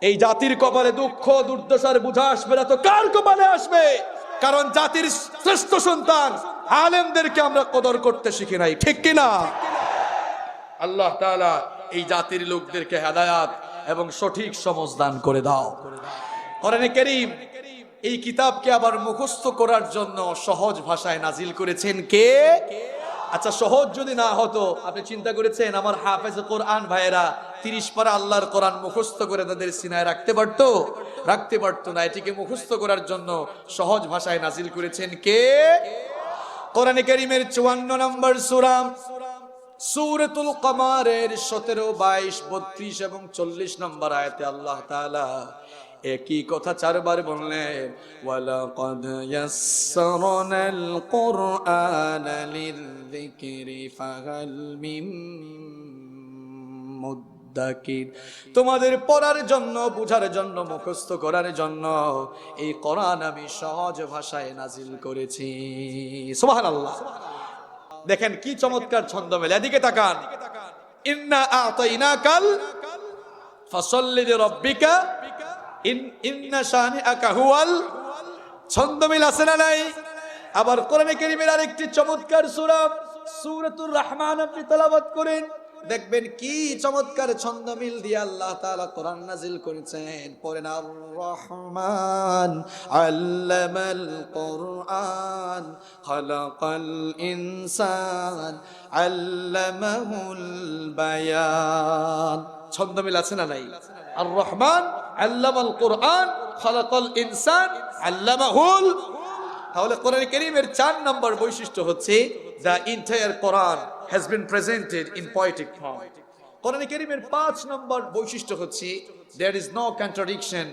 এই জাতির কপালে দুঃখ দুর্দশার বোঝা আসবে না তো কার কপালে আসবে? কারণ জাতির শ্রেষ্ঠ সন্তান আলেমদেরকে আমরা কদর করতে শিখি নাই, ঠিক কিনা? আল্লাহ তাআলা এই জাতির লোকদেরকে হেদায়াত এবং সঠিক সমঝ দান করে দাও। কোরআনে কারীম এই কিতাবকে আবার মুখস্থ করার জন্য সহজ ভাষায় নাজিল করেছেন কে? আচ্ছা, সহজ যদি না হতো, আপনি চিন্তা করেছেন আমার হাফেজে কোরআন ভাইয়েরা 30 পারা আল্লাহর কোরআন মুখস্থ করে তাদের সিনায় রাখতে পারতো? রাখতে পারতো না। এটিকে মুখস্থ করার জন্য সহজ ভাষায় নাজিল করেছেন কে? কোরআনে কারীমের 54 নম্বর সূরা সূরাতুল কমারের 17, 22, 32 এবং 40 নম্বর আয়াতে আল্লাহ তাআলা একই কথা 4 বার বললেন, ওয়ালাকাদ ইয়াসসারনাল কুরআনা লিযিকরি ফাহাল মিন মুদ্দাকির। তোমাদের পড়ার জন্য, বুঝার জন্য, মুখস্থ করার জন্য এই কোরআন আমি সহজ ভাষায় নাজিল করেছি। সুবহানাল্লাহ। দেখেন কি চমৎকার ছন্দ মেলে, এদিকে তাকান। ইন্না আতাইনাকাল ফাসাল্লি লিরাব্বিকা ইন্না শানিআকা হুয়াল। ছন্দ মিল আছে না নাই? আবার কোরআনে কারীমের আরেকটি চমৎকার সূরা সূরাতুর রহমান আপনি তেলাওয়াত করেন, দেখবেন কি চমৎকার ছন্দ মিল দিয়ে আল্লাহ তাআলা কোরআন নাজিল করেছেন। পড়েন, আর রহমান আল্লামাল কোরআন খালাকাল ইনসান আল্লামাহুল বায়ান। ছন্দ মিল আছে না নাই? আর রহমান আল্লামাল কোরআন খালাকাল ইনসান আল্লামাহুল। তাহলে কোরআন কারীমের 4 নম্বর বৈশিষ্ট্য হচ্ছে the entire Quran has been presented in poetic form. কোরআন কারীমের 5 নম্বর বৈশিষ্ট্য হচ্ছে there is no contradiction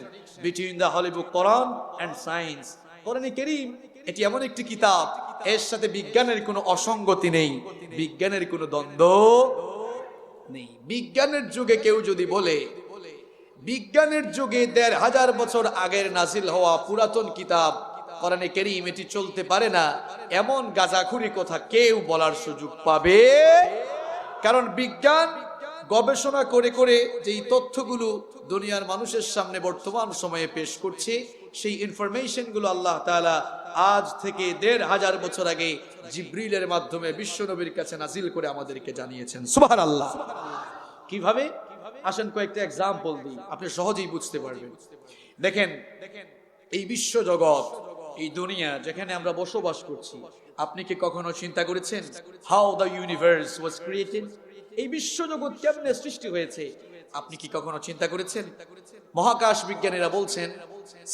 between the Holy Book Quran and science. কোরআন কারীম এটি এমন একটি কিতাব, এর সাথে বিজ্ঞানের কোনো অসঙ্গতি নেই, বিজ্ঞানের কোনো দ্বন্দ্ব নেই। বিজ্ঞানের যুগে কেউ যদি বলে বিজ্ঞানের যুগে 1500 বছর আগের নাজিল হওয়া পুরাতন কিতাব কোরআনে কারীম এটি চলতে পারে না, এমন গাজাখুরি কথা কেউ বলার সুযোগ পাবে? কারণ বিজ্ঞান গবেষণা করে করে যেই তথ্যগুলো দুনিয়ার মানুষের সামনে বর্তমান সময়ে পেশ করছে, সেই ইনফরমেশনগুলো আল্লাহ তাআলা আজ থেকে 1500 বছর আগে জিবরিলের মাধ্যমে বিশ্বনবীর কাছে নাজিল করে আমাদেরকে জানিয়েছেন। সুবহানাল্লাহ। কিভাবে? আসেন কয়েকটা এক্সাম্পল দিই, আপনি সহজেই বুঝতে পারবেন। দেখেন, এই বিশ্ব জগৎ, এই দুনিয়া যেখানে আমরা বসবাস করছি, আপনি কি কখনো চিন্তা করেছেন how the universe was created? এই বিশ্ব জগৎ কেমনে সৃষ্টি হয়েছে আপনি কি কখনো চিন্তা করেছেন? মহাকাশ বিজ্ঞানীরা বলছেন,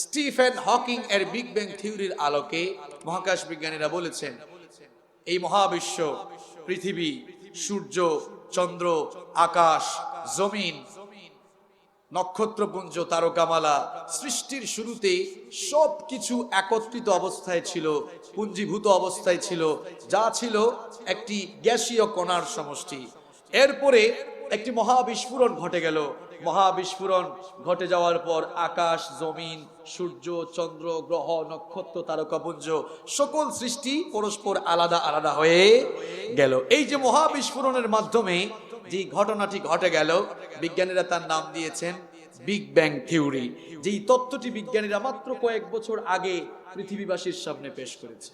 স্টিফেন হকিং এর বিগ ব্যাং থিওরির আলোকে মহাকাশ বিজ্ঞানীরা বলেছেন এই মহাবিশ্ব, পৃথিবী, সূর্য, চন্দ্র, আকাশ, জমিন, নক্ষত্রপুঞ্জ, তারকামালা, সৃষ্টির শুরুতে সবকিছু একত্রিত অবস্থায় ছিল, পুঞ্জীভূত অবস্থায় ছিল, যা ছিল একটি গ্যাসীয় কণার সমষ্টি। এরপরে একটি মহাবিস্ফোরণ ঘটে গেল। মহাবিস্ফোরণ ঘটে যাওয়ার পর আকাশ, জমিন, সূর্য, চন্দ্র, গ্রহ, নক্ষত্র, তারকাপুঞ্জ সকল সৃষ্টি পরস্পর আলাদা আলাদা হয়ে গেল। এই যে মহাবিস্ফোরণের মাধ্যমে যে ঘটনাটি ঘটে গেল, বিজ্ঞানীরা তার নাম দিয়েছেন বিগ ব্যাং থিওরি। যেই তত্ত্বটি বিজ্ঞানীরা মাত্র কয়েক বছর আগে পৃথিবীবাসীর সামনে পেশ করেছে।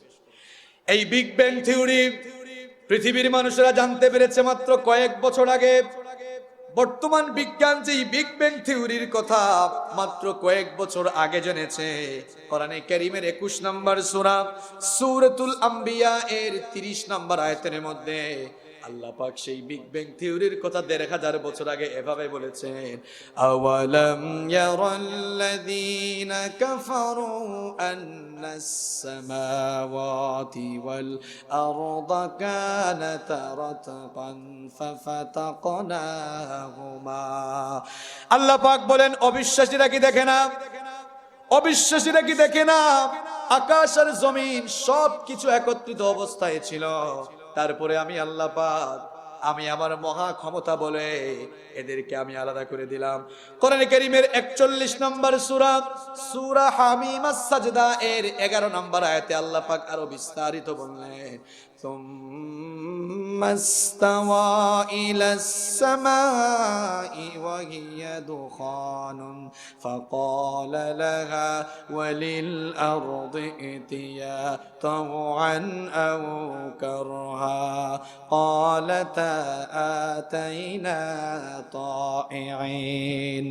এই বিগ ব্যাং থিওরি পৃথিবীর মানুষেরা জানতে পেরেছে মাত্র কয়েক বছর আগে। বর্তমান বিজ্ঞান যেই বিগ ব্যাং থিওরির কথা মাত্র কয়েক বছর আগে জেনেছে, কোরআনে কারীমের 21 নম্বর সূরা সূরাতুল আম্বিয়া এর 30 নম্বর আয়াতের মধ্যে আল্লাহ পাক সেই বিগ ব্যাং থিওরির কথা 1500 বছর আগে এভাবে বলেছেন, আওয়ালাম ইয়ারাল্লাযীনা কাফারু আন্নাস সামাওয়াতি ওয়াল আরদা কানাতা রাতকান ফাফাতাকনাহুমা। আল্লাহ পাক বলেন, অবিশ্বাসীরা কি দেখে না? অবিশ্বাসীরা কি দেখে না আকাশ আর জমিন সবকিছু একত্রিত অবস্থায় ছিল, তারপরে আমি আল্লাহ পাক আমি আমার মহা ক্ষমতা বলে এদেরকে আমি আলাদা করে দিলাম। কোরআন কারীমের 41 নম্বর সূরা সূরা হামিম আস-সাজদা এর 11 নম্বর আয়াতে আল্লাহ পাক আরো বিস্তারিত বললেন, ثم استوى إلى السماء وهي دخان فقال لها وللأرض ائتيا طوعا أو كرها قالتا آتينا طائعين।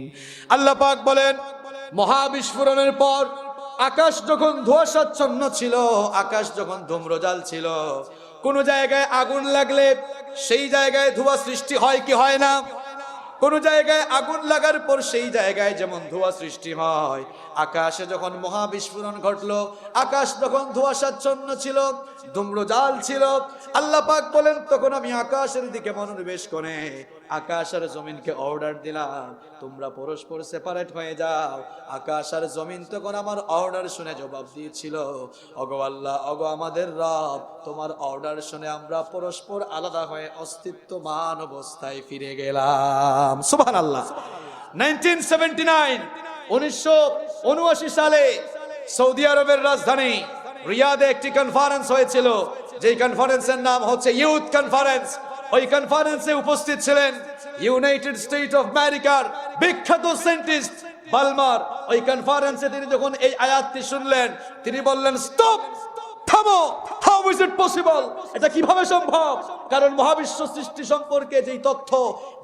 আল্লাহ পাক বলেন, মহাবিস্ফোরণের পর আকাশ যখন ধোঁয়াশাচ্ছন্ন ছিল, আকাশ যখন ধূম্রজাল ছিল, কোন জায়গায় আগুন লাগলে সেই জায়গায় ধোঁয়া সৃষ্টি হয় কি হয় না? কোন জায়গায় আগুন লাগার পর সেই জায়গায় যেমন ধোঁয়া সৃষ্টি হয়, আকাশে যখন মহাবিস্ফোরণ ঘটলো, আকাশ যখন ধোঁয়াশাচ্ছন্ন ছিল, ধূম্রজাল ছিল, আল্লাহ পাক বলেন তখন আমি আকাশের দিকে মনোনিবেশ করে আকাশ আর জমিনকে অর্ডার দিলাম, তোমরা পরস্পর সেপারেট হয়ে যাও। আকাশ আর জমিন তখন আমার অর্ডার শুনে জবাব দিয়েছিল, ওগো আল্লাহ, ওগো আমাদের রব, তোমার অর্ডার শুনে আমরা পরস্পর আলাদা হয়ে অস্তিত্বমান অবস্থায় ফিরে গেলাম। সুবহানাল্লাহ। 1979 সালে সৌদি আরবের রাজধানী রিয়াদে একটি কনফারেন্স হয়েছিল, যেই কনফারেন্সের নাম হচ্ছে ইউথ কনফারেন্স। ওই কনফারেন্সে উপস্থিত ছিলেন ইউনাইটেড স্টেট অফ আমেরিকার বিখ্যাত সায়েন্টিস্ট বালমার। ওই কনফারেন্সে তিনি যখন এই আয়াতটি শুনলেন, তিনি বললেন, স্টপ, থামো, হাউ ইজ ইট পসিবল, এটা কিভাবে সম্ভব? কারণ মহাবিশ্ব সৃষ্টি সম্পর্কে যেই তথ্য,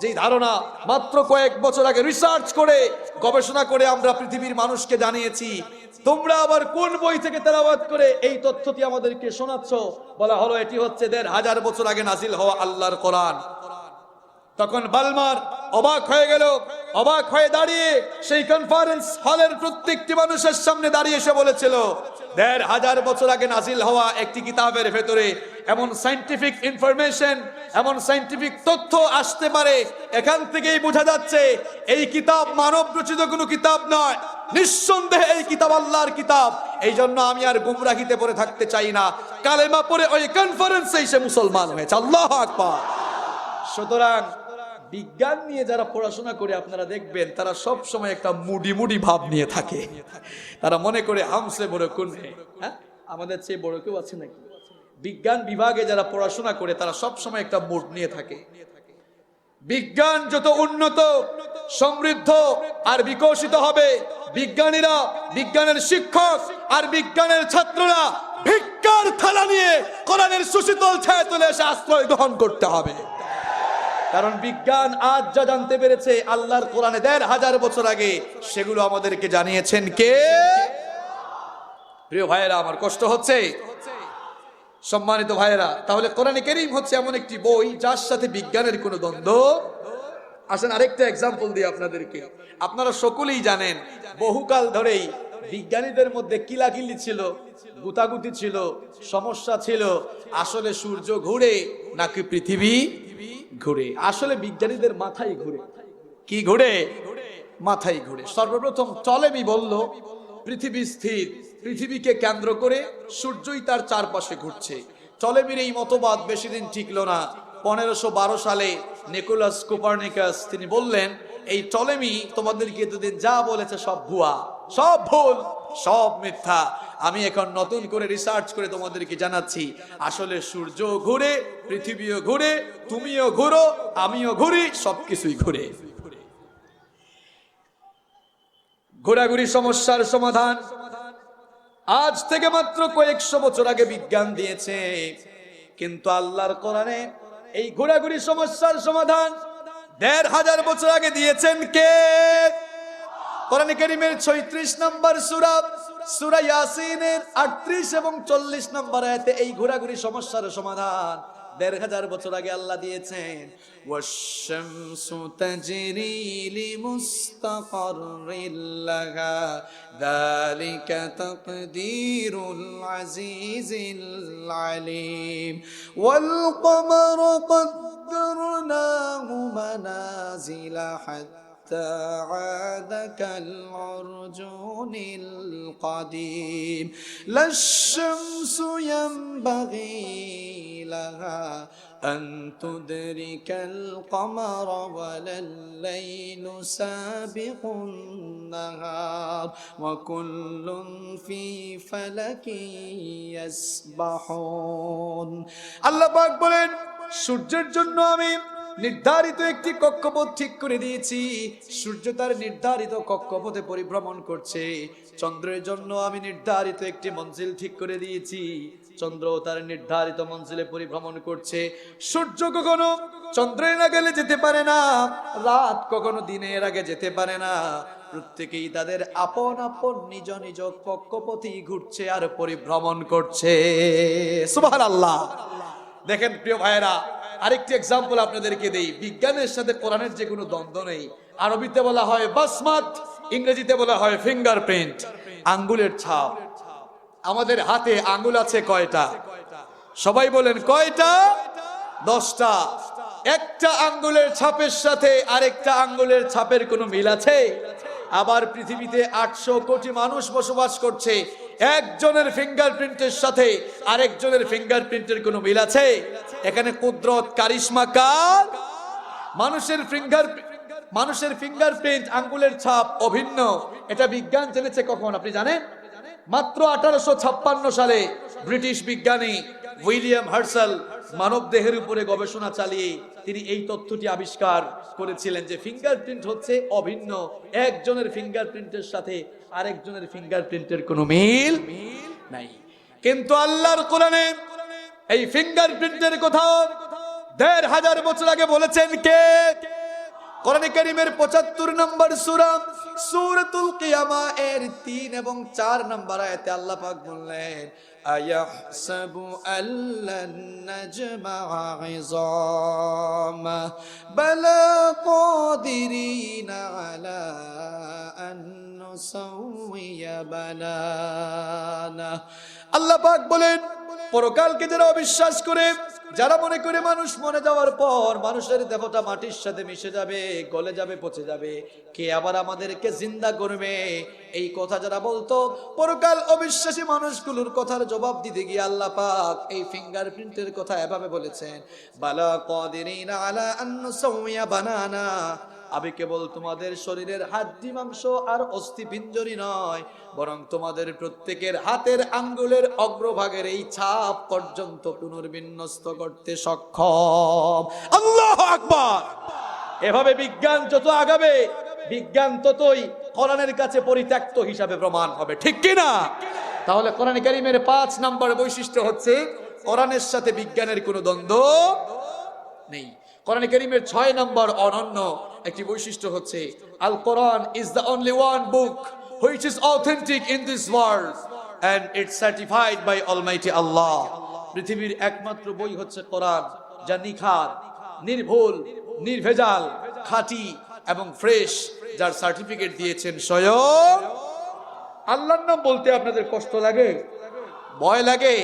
যেই ধারণা মাত্র কয়েক বছর আগে রিসার্চ করে, গবেষণা করে আমরা পৃথিবীর মানুষকে জানিয়েছি, তোমরা আবার কোন বই থেকে তেলাওয়াত করে এই তথ্যটি আমাদেরকে শোনাচ্ছ? বলা হলো এটি হচ্ছে 1500 বছর আগে নাজিল হওয়া আল্লাহর কোরআন। তখন বালমার অবাক হয়ে গেল, অবাক হয়ে দাঁড়িয়ে সেই কনফারেন্স হলের প্রত্যেকটি মানুষের সামনে দাঁড়িয়ে এসে বলেছিল, 1500 বছর আগে নাজিল হওয়া একটি কিতাবের ভেতরে এমন সায়েন্টিফিক ইনফরমেশন, এমন সায়েন্টিফিক তথ্য আসতে পারে, এখান থেকেই বোঝা যাচ্ছে এই কিতাব মানব রচিত কোনো কিতাব নয়, নিঃসন্দেহে এই কিতাব আল্লাহর কিতাব। এই জন্য আমি আর গুমরাহিতে পড়ে থাকতে চাই না। কালেমা পড়ে ওই কনফারেন্সে এসে মুসলমান হয়েছে। আল্লাহু আকবার। সুতরাং বিজ্ঞান নিয়ে যারা পড়াশোনা করে আপনারা দেখবেন তারা সব সময় একটা মুডি ভাব নিয়ে থাকে। তারা মনে করে হামসে বড় কোন, হ্যাঁ আমাদের চেয়ে বড় কেউ আছে নাকি? বিজ্ঞান বিভাগে যারা পড়াশোনা করে তারা সব সময় একটা মুড নিয়ে থাকে। বিজ্ঞান যত উন্নত, সমৃদ্ধ আর বিকশিত হবে, বিজ্ঞানীরা, বিজ্ঞানের শিক্ষক আর বিজ্ঞানের ছাত্ররা ভিক্ষার থালা নিয়ে কোরআনের সুশীতল ছায়া তুলে এসে আশ্রয় গ্রহণ করতে হবে। কারণ বিজ্ঞান আজ যা জানতে পেরেছে আল্লাহর কোরআনে 1500 বছর আগে, সেগুলো আমাদেরকে জানিয়েছেন কে? প্রিয় ভাইয়েরা, আমার কষ্ট হচ্ছে, সম্মানিত ভাইয়েরা। তাহলে কোরআনে কারীম হচ্ছে এমন একটি বই যার সাথে বিজ্ঞানের কোনো দ্বন্দ্ব। আসেন আরেকটা এক্সাম্পল দিই আপনাদেরকে। আপনারা সকলেই জানেন বহুকাল ধরেই বিজ্ঞানীদের মধ্যে কিলাকিলি ছিল, গুতাগুতি ছিল, সমস্যা ছিল, আসলে সূর্য ঘুরে নাকি পৃথিবী ঘুরে। আসলে বিজ্ঞানীদের মাথায় ঘুরে। কি ঘুরে? মাথায় ঘুরে। সর্বপ্রথম টলেমি বলল পৃথিবী স্থির, পৃথিবীকে কেন্দ্র করে সূর্যই তার চারপাশে ঘুরছে। টলেমির এই মতবাদ বেশি দিন টিকলো না। 1512 সালে নিকোলাস কোপারনিকাস তিনি বললেন, এই টলেমি তোমাদেরকে এতদিন যা বলেছে সব ভুয়া, সব ভুল, সব মিথ্যা। আমি এখন নতুন করে রিসার্চ করে তোমাদেরকে জানাচ্ছি, আসলে সূর্য ঘুরে, পৃথিবীও ঘুরে, তুমিও ঘুরো, আমিও ঘুরি, সবকিছুই ঘুরে। ঘোরাঘুরি সমস্যার সমাধান আজ থেকে মাত্র কয়েকশো বছর আগে বিজ্ঞান দিয়েছে, কিন্তু আল্লাহর কোরআনে এই ঘোরাঘুরি সমস্যার সমাধান 1500 বছর আগে দিয়েছেন কে? কোরআন কারীমের 36 নম্বর সূরা, সূরা ইয়াসিনের 38 এবং 40 নম্বর আয়াতে এই ঘোরাঘুরি সমস্যার সমাধান 1500 বছর আগে আল্লাহ দিয়েছেন। ওয়াশ-শামসু তাজরি লিমুস্তাকাররিল লাহা যালিকা তাকদীরুল আজিজিল আলীম ওয়াল কমারা قدرناه منازل حتى حتى عاد كالعرجون القديم لا الشمس ينبغي لها أن تدرك القمر ولا الليل سابق النهار وكل في فلك يسبحون আল্লাহ পাক বলেন, সূর্যের জন্য আমি নির্ধারিত একটি কক্ষপথ ঠিক করে দিয়েছি। সূর্য তার নির্ধারিত কক্ষপথে পরিভ্রমণ করছে। চন্দ্রের জন্য আমি নির্ধারিত একটি মঞ্জিল ঠিক করে দিয়েছি। চন্দ্র তার নির্ধারিত মঞ্জিলে পরিভ্রমণ করছে। সূর্য কখনো চন্দ্রের আগে যেতে পারে না, রাত কখনো দিনের আগে যেতে পারে না। প্রত্যেকেই তাদের আপন আপন নিজ নিজ কক্ষপথে ঘুরছে আর পরিভ্রমণ করছে। সুবহানাল্লাহ। দেখেন প্রিয় ভাইয়েরা, আরেকটি এক্সাম্পল আপনাদেরকে দেই। বিজ্ঞানের সাথে কোরআনের যে কোনো দ্বন্দ্ব নেই। আরবিতে বলা হয় বাসমাত, ইংরেজিতে বলা হয় ফিঙ্গারপ্রিন্ট, আঙ্গুলের ছাপ। আমাদের হাতে আঙ্গুল আছে কয়টা? সবাই বলেন কয়টা? 10টা। একটা আঙ্গুলের ছাপের সাথে আরেকটা আঙ্গুলের ছাপের কোনো মিল আছে? আবার পৃথিবীতে 800 কোটি মানুষ বসবাস করছে, একজনের ফিঙ্গারপ্রিন্টের সাথে আরেকজনের ফিঙ্গারপ্রিন্টের কোনো মিল আছে? এখানে কুদরত, কারিশমা কার? মানুষের ফিঙ্গারপ্রিন্ট, আঙ্গুলের ছাপ অভিন্ন। এটা বিজ্ঞান জেনেছে কখন আপনি জানেন? মাত্র 1856 সালে ব্রিটিশ বিজ্ঞানী উইলিয়াম হার্সেল মানব দেহের উপরে গবেষণা চালিয়ে তিনি এই তথ্যটি আবিষ্কার করেছিলেন যে ফিঙ্গারপ্রিন্ট হচ্ছে অভিন্ন, একজনের ফিঙ্গারপ্রিন্টের সাথে আরেকজনের ফিঙ্গারপ্রিন্টের কোনো মিল নাই। কিন্তু আল্লাহর কোরআনে এই ফিঙ্গারপ্রিন্টের কথা 1500 বছর আগে বলেছেন কে? কোরআনে কারীমের 75 নম্বর সূরা সূরাতুল কিয়ামা এর 3 এবং 4 নম্বর আয়াতে আল্লাহ পাক বললেন, আয়াহসাবু আল্লান নাজমা'a 'ইযামা বালা কাদিরিনা আলা আন নুসাউইয়া বানানা। আল্লাহ পাক বলেন, পরকালকে যারা অবিশ্বাস করে, যারা মনে করে মানুষ মরে যাওয়ার পর মানুষের দেহটা মাটির সাথে মিশে যাবে, গলে যাবে, পচে যাবে, কে আবার আমাদেরকে জিন্দা করবে, এই কথা যারা বলতো, পরকাল অবিশ্বাসী মানুষগুলোর কথার জবাব দিতে গিয়ে আল্লাহ পাক এই ফিঙ্গারপ্রিন্টের কথা এভাবে বলেছেন, বালা কাদিরিনা আলা আন নুসাউইয়া বানানা। আমি কেবল তোমাদের শরীরের হাড্ডি মাংস আর অস্থি পিঞ্জরি নয়, বরং তোমাদের প্রত্যেকের হাতের আঙ্গুলের অগ্রভাগের এই ছাপ পর্যন্ত পুনর্বিন্যস্ত করতে সক্ষম। আল্লাহু আকবার। এভাবে বিজ্ঞান যত আগাবে, বিজ্ঞান ততই কোরআনের কাছে পরিত্যক্ত হিসাবে প্রমাণ হবে, ঠিক কি না? তাহলে কোরআন কারীমের 5 নম্বর বৈশিষ্ট্য হচ্ছে কোরআনের সাথে বিজ্ঞানের কোনো দ্বন্দ্ব নেই। কোরআন কারীমের 6 নম্বর অনন্য একটি বৈশিষ্ট্য হচ্ছে Al Quran is the only one book which is authentic in this world and it's certified by almighty Allah. পৃথিবীর একমাত্র বই হচ্ছে কোরআন, যা নিখাত, নির্ভুল, নির্ভেজাল, খাঁটি এবং ফ্রেশ, যার সার্টিফিকেট দিয়েছেন স্বয়ং আল্লাহর নাম বলতে আপনাদের কষ্ট লাগে, ভয় লাগে,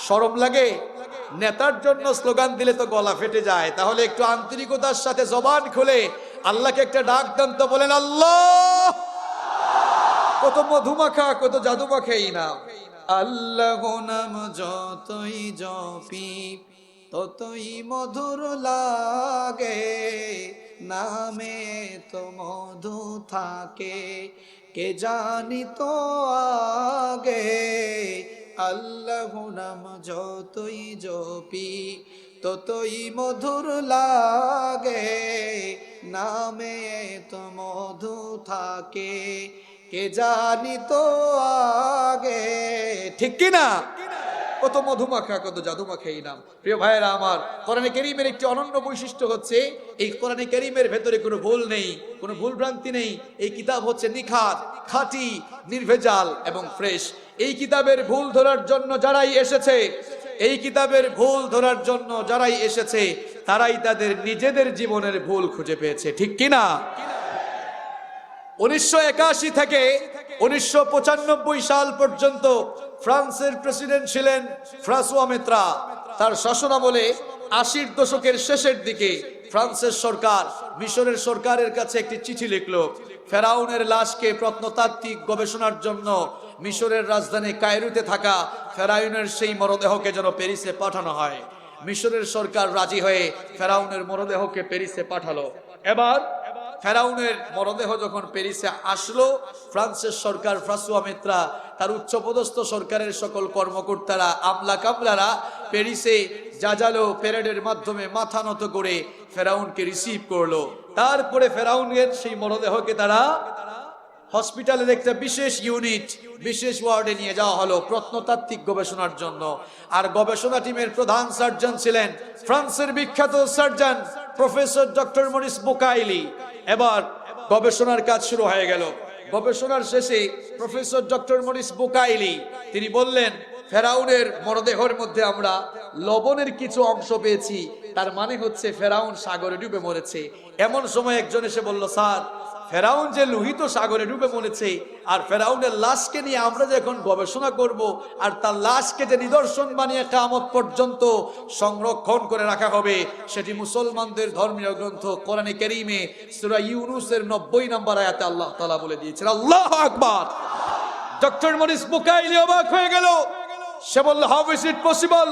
শরম লাগে? নেতার জন্য স্লোগান দিলে তো গলা ফেটে যায়, তাহলে একটু আন্তরিকতার সাথে জবান খুলে আল্লাহকে একটা ডাক দেন তো, বলেন আল্লাহ। কত মধুমাখা, কত জাদুমাখা এই নাম। আল্লাহ নাম যতই জপি ততই মধুর লাগে, নামে তো মধু থাকে, কে জানি তো আগে। আল্লাহ নাম যতই জপি ততই মধুর লাগে, নামে তো মধু থাকে, কে জানি তো আগে, ঠিক কি না? কত মধুমাখা, কত জাদুমাখা এই নাম। প্রিয় ভাইয়েরা আমার, কোরআনে কারীমের একটি অনন্য বৈশিষ্ট্য হচ্ছে এই কোরআনে কারীমের ভেতরে কোনো ভুল নেই, কোনো ভুল ভ্রান্তি নেই। এই কিতাব হচ্ছে নিখাত, খাঁটি, নির্ভেজাল এবং ফ্রেশ। এই কিতাবের ভুল ধরার জন্য যারাই এসেছে, এই কিতাবের ভুল ধরার জন্য যারাই এসেছে, তারাই তাদের নিজেদের জীবনের ভুল খুঁজে পেয়েছে, ঠিক কি না? 1981 থেকে 1995 সাল পর্যন্ত ফ্রান্সের প্রেসিডেন্ট ছিলেন ফ্রাঁসোয়া মিত্রা। তার শাসনামলে 80-র দশকের শেষের দিকে ফ্রান্সের সরকার মিশরের সরকারের কাছে একটি চিঠি লিখলো। ফেরাউনের লাশকে প্রত্নতাত্ত্বিক গবেষণার জন্য মিশরের রাজধানী কায়রোতে থাকা ফেরাউনের সেই মরদেহকে যেন প্যারিসে পাঠানো হয়। মিশরের সরকার রাজি হয়ে ফেরাউনের মরদেহকে প্যারিসে পাঠালো। এবার ফেরাউনের মরদেহ যখন প্যারিসে আসলো, ফ্রান্সের সরকার ফ্রাসুয়া মেত্রা তার উচ্চপদস্থ সরকারের সকল কর্মকর্তারা আমলা কামলারা প্যারিসে জাজালো প্যারেডের মাধ্যমে মাথা নত করে ফেরাউনকে রিসিভ করলো। তারপরে ফেরাউনের সেই মরদেহকে তারা হসপিটালের একটা বিশেষ ইউনিট, বিশেষ ওয়ার্ডে নিয়ে যাওয়া হলো প্রত্নতাত্ত্বিক গবেষণার জন্য। আর গবেষণা টিমের প্রধান সার্জন ছিলেন ফ্রান্সের বিখ্যাত surgeon professor doctor Morris Bucaille. এবার গবেষণার কাজ শুরু হয়ে গেল। গবেষণার শেষে প্রফেসর ডক্টর মরিস বুকাইলি তিনি বললেন, ফেরাউনের মরদেহের মধ্যে আমরা লবণের কিছু অংশ পেয়েছি, তার মানে হচ্ছে ফেরাউন সাগরে ডুবে মরেছে। এমন সময় একজন এসে বলল, স্যার, ফেরাউন যে লোহিত সাগরে ডুবে মরেছে, আর ফেরাউনের লাশকে নিয়ে আমরা যে এখন গবেষণা করব, আর তার লাশকে যে নিদর্শন বানিয়ে কিয়ামত পর্যন্ত সংরক্ষণ করে রাখা হবে, সেটি মুসলমানদের ধর্মীয় গ্রন্থ কোরআনে কারীমে সূরা ইউনূসের 90 নম্বর আয়াতে আল্লাহ তাআলা বলে দিয়েছেন। আল্লাহু আকবার। ডক্টর মরিস বুকাইলি অবাক হয়ে গেল। সে বলল, হাউ ইজ ইট পসিবল?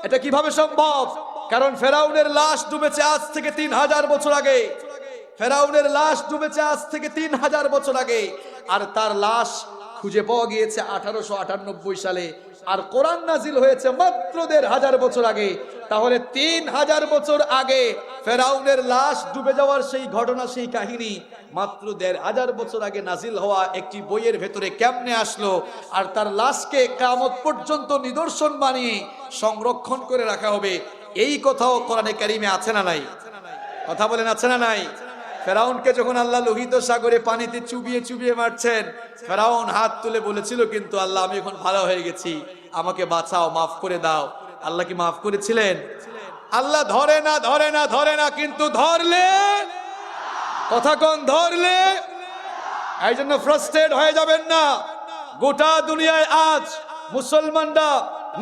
এটা কিভাবে সম্ভব? কারণ ফেরাউনের লাশ ডুবেছে আজ থেকে 3000 বছর আগে। ফেরাউনের লাশ ডুবেছে আজ থেকে 3000 বছর আগে, আর তার লাশ খুঁজে পাওয়া গিয়েছে 1898 সালে, আর কোরআন নাজিল হয়েছে মাত্র 1500 বছর আগে। তাহলে 3000 বছর আগে ফেরাউনের লাশ ডুবে যাওয়ার সেই ঘটনা, সেই কাহিনী মাত্র 1500 বছর আগে নাজিল হওয়া একটি বইয়ের ভেতরে কেমনে আসলো? আর তার লাশকে কিয়ামত পর্যন্ত নিদর্শন বানিয়ে সংরক্ষণ করে রাখা হবে, এই কথাও কোরআনে কারীমে আছে না নাই? কথা বলেন, আছে না নাই? ফেরাউনকে যখন আল্লাহ লোহিত সাগরে পানিতে চুবিয়ে চুবিয়ে মারছেন, ফেরাউন হাত তুলে বলেছিল, কিন্তু আল্লাহ, আমি এখন ভালো হয়ে গেছি, আমাকে বাঁচাও, মাফ করে দাও। আল্লাহ কি মাফ করেছিলেন? আল্লাহ ধরে না, ধরে না, ধরে না, কিন্তু ধরলে, কথা কোন, ধরলে। এই জন্য ফ্রাস্ট্রেট হয়ে যাবেন না। গোটা দুনিয়ায় আজ মুসলমানরা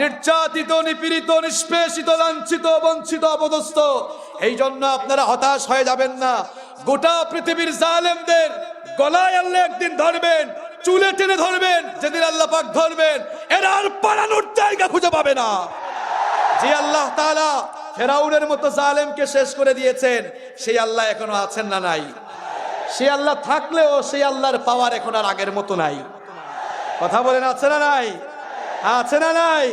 নির্যাতিত, নিপীড়িত, নিষ্পেষিত, লাঞ্ছিত, বঞ্চিত, অপদস্থ। এই জন্য আপনারা হতাশ হয়ে যাবেন না। গোটা পৃথিবীর জালেমদের গলায় আল্লাহ একদিন ধরবেন, চুলে টেনে ধরবেন। যেদিন আল্লাহ পাক ধরবেন, এরা আর পালানোর জায়গা খুঁজে পাবে না। যে আল্লাহ তাআলা ফেরাউনের মতো জালেমকে শেষ করে দিয়েছেন, সেই আল্লাহ এখনো আছেন না নাই? সেই আল্লাহ থাকলেও সেই আল্লাহর পাওয়ার এখন আর আগের মতো নাই। কথা বলেন, আছে না নাই? আছে না নাই?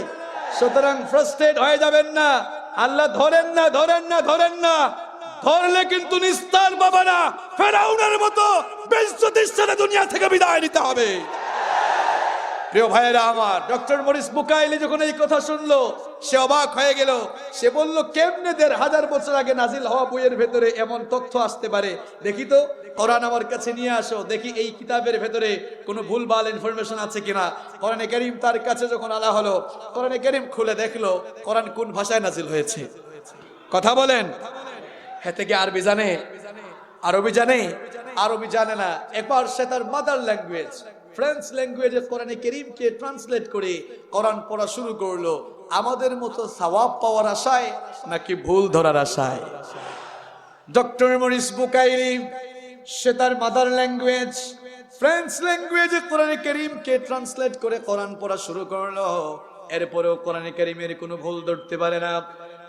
সুতরাং ফ্রাস্ট্রেট হয়ে যাবেন না। আল্লাহ ধরেন না, ধরেন না, ধরেন না। ধরলে কিন্তু নিস্তার পাবে না। ফেরাউনের মতো বেইজ্জতির সাথে দুনিয়া থেকে বিদায় নিতে হবে। প্রিয় ভাইয়েরা আমার, ডক্টর মরিস বুকাইলি যখন এই কথা শুনলো, সে অবাক হয়ে গেল। সে বলল, কেমনে 1500 বছর আগে নাজিল হওয়া বইয়ের ভেতরে এমন তথ্য আসতে পারে? দেখি তো, কোরআন আমার কাছে নিয়ে আসো, দেখি এই কিতাবের ভেতরে কোনো ভুলভাল ইনফরমেশন আছে কিনা। কোরআনে কারীম তার কাছে যখন আনা হলো, কোরআনে কারীম খুলে দেখলো কোরআন কোন ভাষায় নাজিল হয়েছে। কথা বলেন। হ্যাঁ, থেকে আরবি জানে? আরবি জানে? আরবি জানে না। একবার সে তার মাদার ল্যাঙ্গুয়েজ ফ্রেঞ্চ ল্যাঙ্গুয়েজে কোরআনে কারীমকে ট্রান্সলেট করে কোরআন পড়া শুরু করলো। আমাদের মতো সওয়াব পাওয়ার আশায় নাকি ভুল ধরার আশায়? ডক্টর মরিস বুকাইলি সে তার মাদার ল্যাঙ্গুয়েজ ফ্রেঞ্চ ল্যাঙ্গুয়েজে কোরআনে কারীমকে ট্রান্সলেট করে কোরআন পড়া শুরু করলো। এরপরেও কোরআনে কারীমের কোনো ভুল ধরতে পারে না।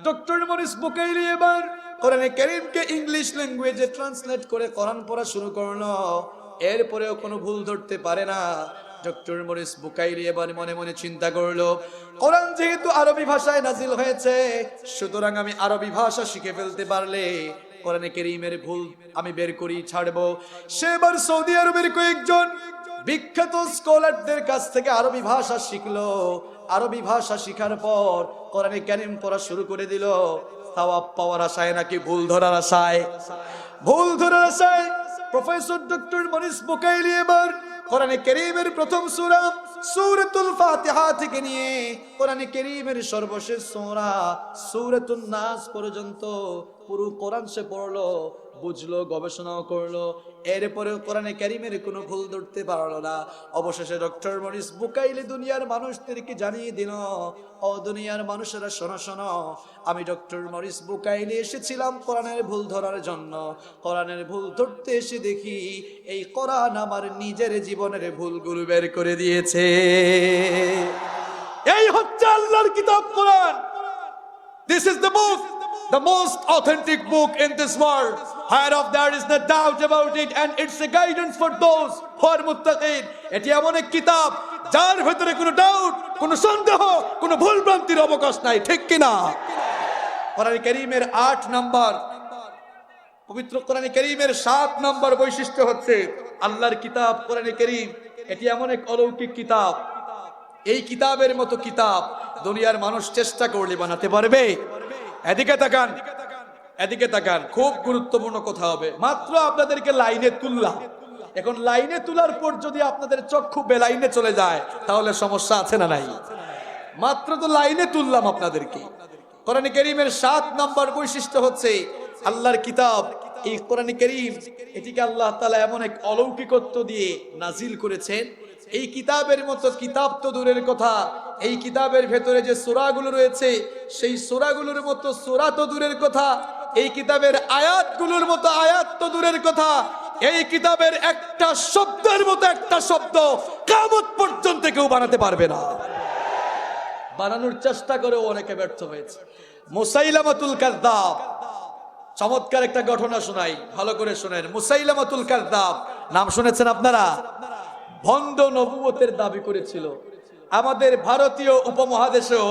ডক্টর মরিস বুকাইলি এবার কোরআনে কারীমকে ইংলিশ ল্যাঙ্গুয়েজে ট্রান্সলেট করে কোরআন পড়া শুরু করলো। এরপরেও কোনো ভুল ধরতে পারে না। ডক্টর মরিস বুকাইলি এবার মনে মনে চিন্তা করলো, কোরআন যেহেতু আরবি ভাষায় নাজিল হয়েছে, সুতরাং আমি আরবি ভাষা শিখে ফেলতে পারলে কোরআনে কারীমের ভুল আমি বের করি, ছাড়বো। সেবার সৌদি আরবের কয়েকজন বিখ্যাত স্কলারদের কাছ থেকে আরবি ভাষা শিখলো। আরবি ভাষা শিখার পর কোরআনে কারীম পড়া শুরু করে দিল। সওয়াব পাওয়ার আশায় নাকি ভুল ধরার আশায়? ভুল ধরার আশায়। প্রফেসর ডক্টর মরিস বুকাইলি এবার কোরআনে কারীমের প্রথম সূরা সূরাতুল ফাতিহা থেকে নিয়ে কোরআনে কারীমের সর্বশেষ সূরা সূরাতুন নাস পর্যন্ত পুরো কোরআন সে পড়লো। বুঝলো, গবেষণাও করলো, এরপরেও কোরআনে কারীমের কোনো ভুল ধরতে পারলো না। অবশেষে ডক্টর মরিস বুকাইলি দুনিয়ার মানুষদেরকে জানিয়ে দিল, ও দুনিয়ার মানুষেরা শোনো শোনো, আমি ডক্টর মরিস বুকাইলি এসেছিলাম কোরআনের ভুল ধরার জন্য। কোরআনের ভুল ধরতে এসে দেখি এই কোরআন আমার নিজের জীবনের ভুলগুলো বের করে দিয়েছে। এই হচ্ছে আল্লাহর কিতাব কোরআন। This is the book, the most authentic book in this world, whereof there is no doubt about it, and it's a guidance for those who are muttaqin. এটি এমন এক কিতাব যার ভিতরে কোনো ডাউট, কোনো সন্দেহ, কোনো ভুল ভ্রান্তির অবকাশ নাই, ঠিক কিনা? কোরআন কারীমের 8 নম্বর, পবিত্র কোরআন কারীমের 7 নম্বর বৈশিষ্ট্য হচ্ছে আল্লাহর কিতাব কোরআন কারীম এটি এমন এক অলৌকিক কিতাব, এই কিতাবের মতো কিতাব দুনিয়ার মানুষ চেষ্টা করলে বানাতে পারবে? এদিকে তাকান, এদিকে তাকান, খুব গুরুত্বপূর্ণ কথা হবে। মাত্র আপনাদেরকে লাইনে তুললাম, এখন লাইনে তোলার পর যদি আপনাদের চক্ষু বেলাইনে চলে যায় তাহলে সমস্যা আছে না নাই? মাত্র তো লাইনে তুললাম আপনাদেরকে। কোরআন কারীমের 7 নম্বর বৈশিষ্ট্য হচ্ছে আল্লাহর কিতাব, এই কোরআন কারীম এটিকে আল্লাহ তাআলা এমন এক অলৌকিকত্ব দিয়ে নাজিল করেছেন। এই কিতাবের মতো কিতাব তো দূরের কথা, এই কিতাবের ভেতরে যে সূরাগুলো রয়েছে সেই সূরাগুলোর মতো সূরা তো দূরের কথা, এই কিতাবের আয়াতগুলোর মতো আয়াত তো দূরের কথা, এই কিতাবের একটা শব্দের মতো একটা শব্দ কিয়ামত পর্যন্ত কেউ বানাতে পারবে না। বানানোর চেষ্টা করেও অনেকে ব্যর্থ হয়েছে। মুসাইলামাতুল কাযযাব, চমৎকার একটা ঘটনা শোনাই, ভালো করে শুনেন। মুসাইলামাতুল কাযযাব নাম শুনেছেন আপনারা? ভণ্ড নবুয়তের দাবি করেছিল। আমাদের ভারতীয় উপমহাদেশেও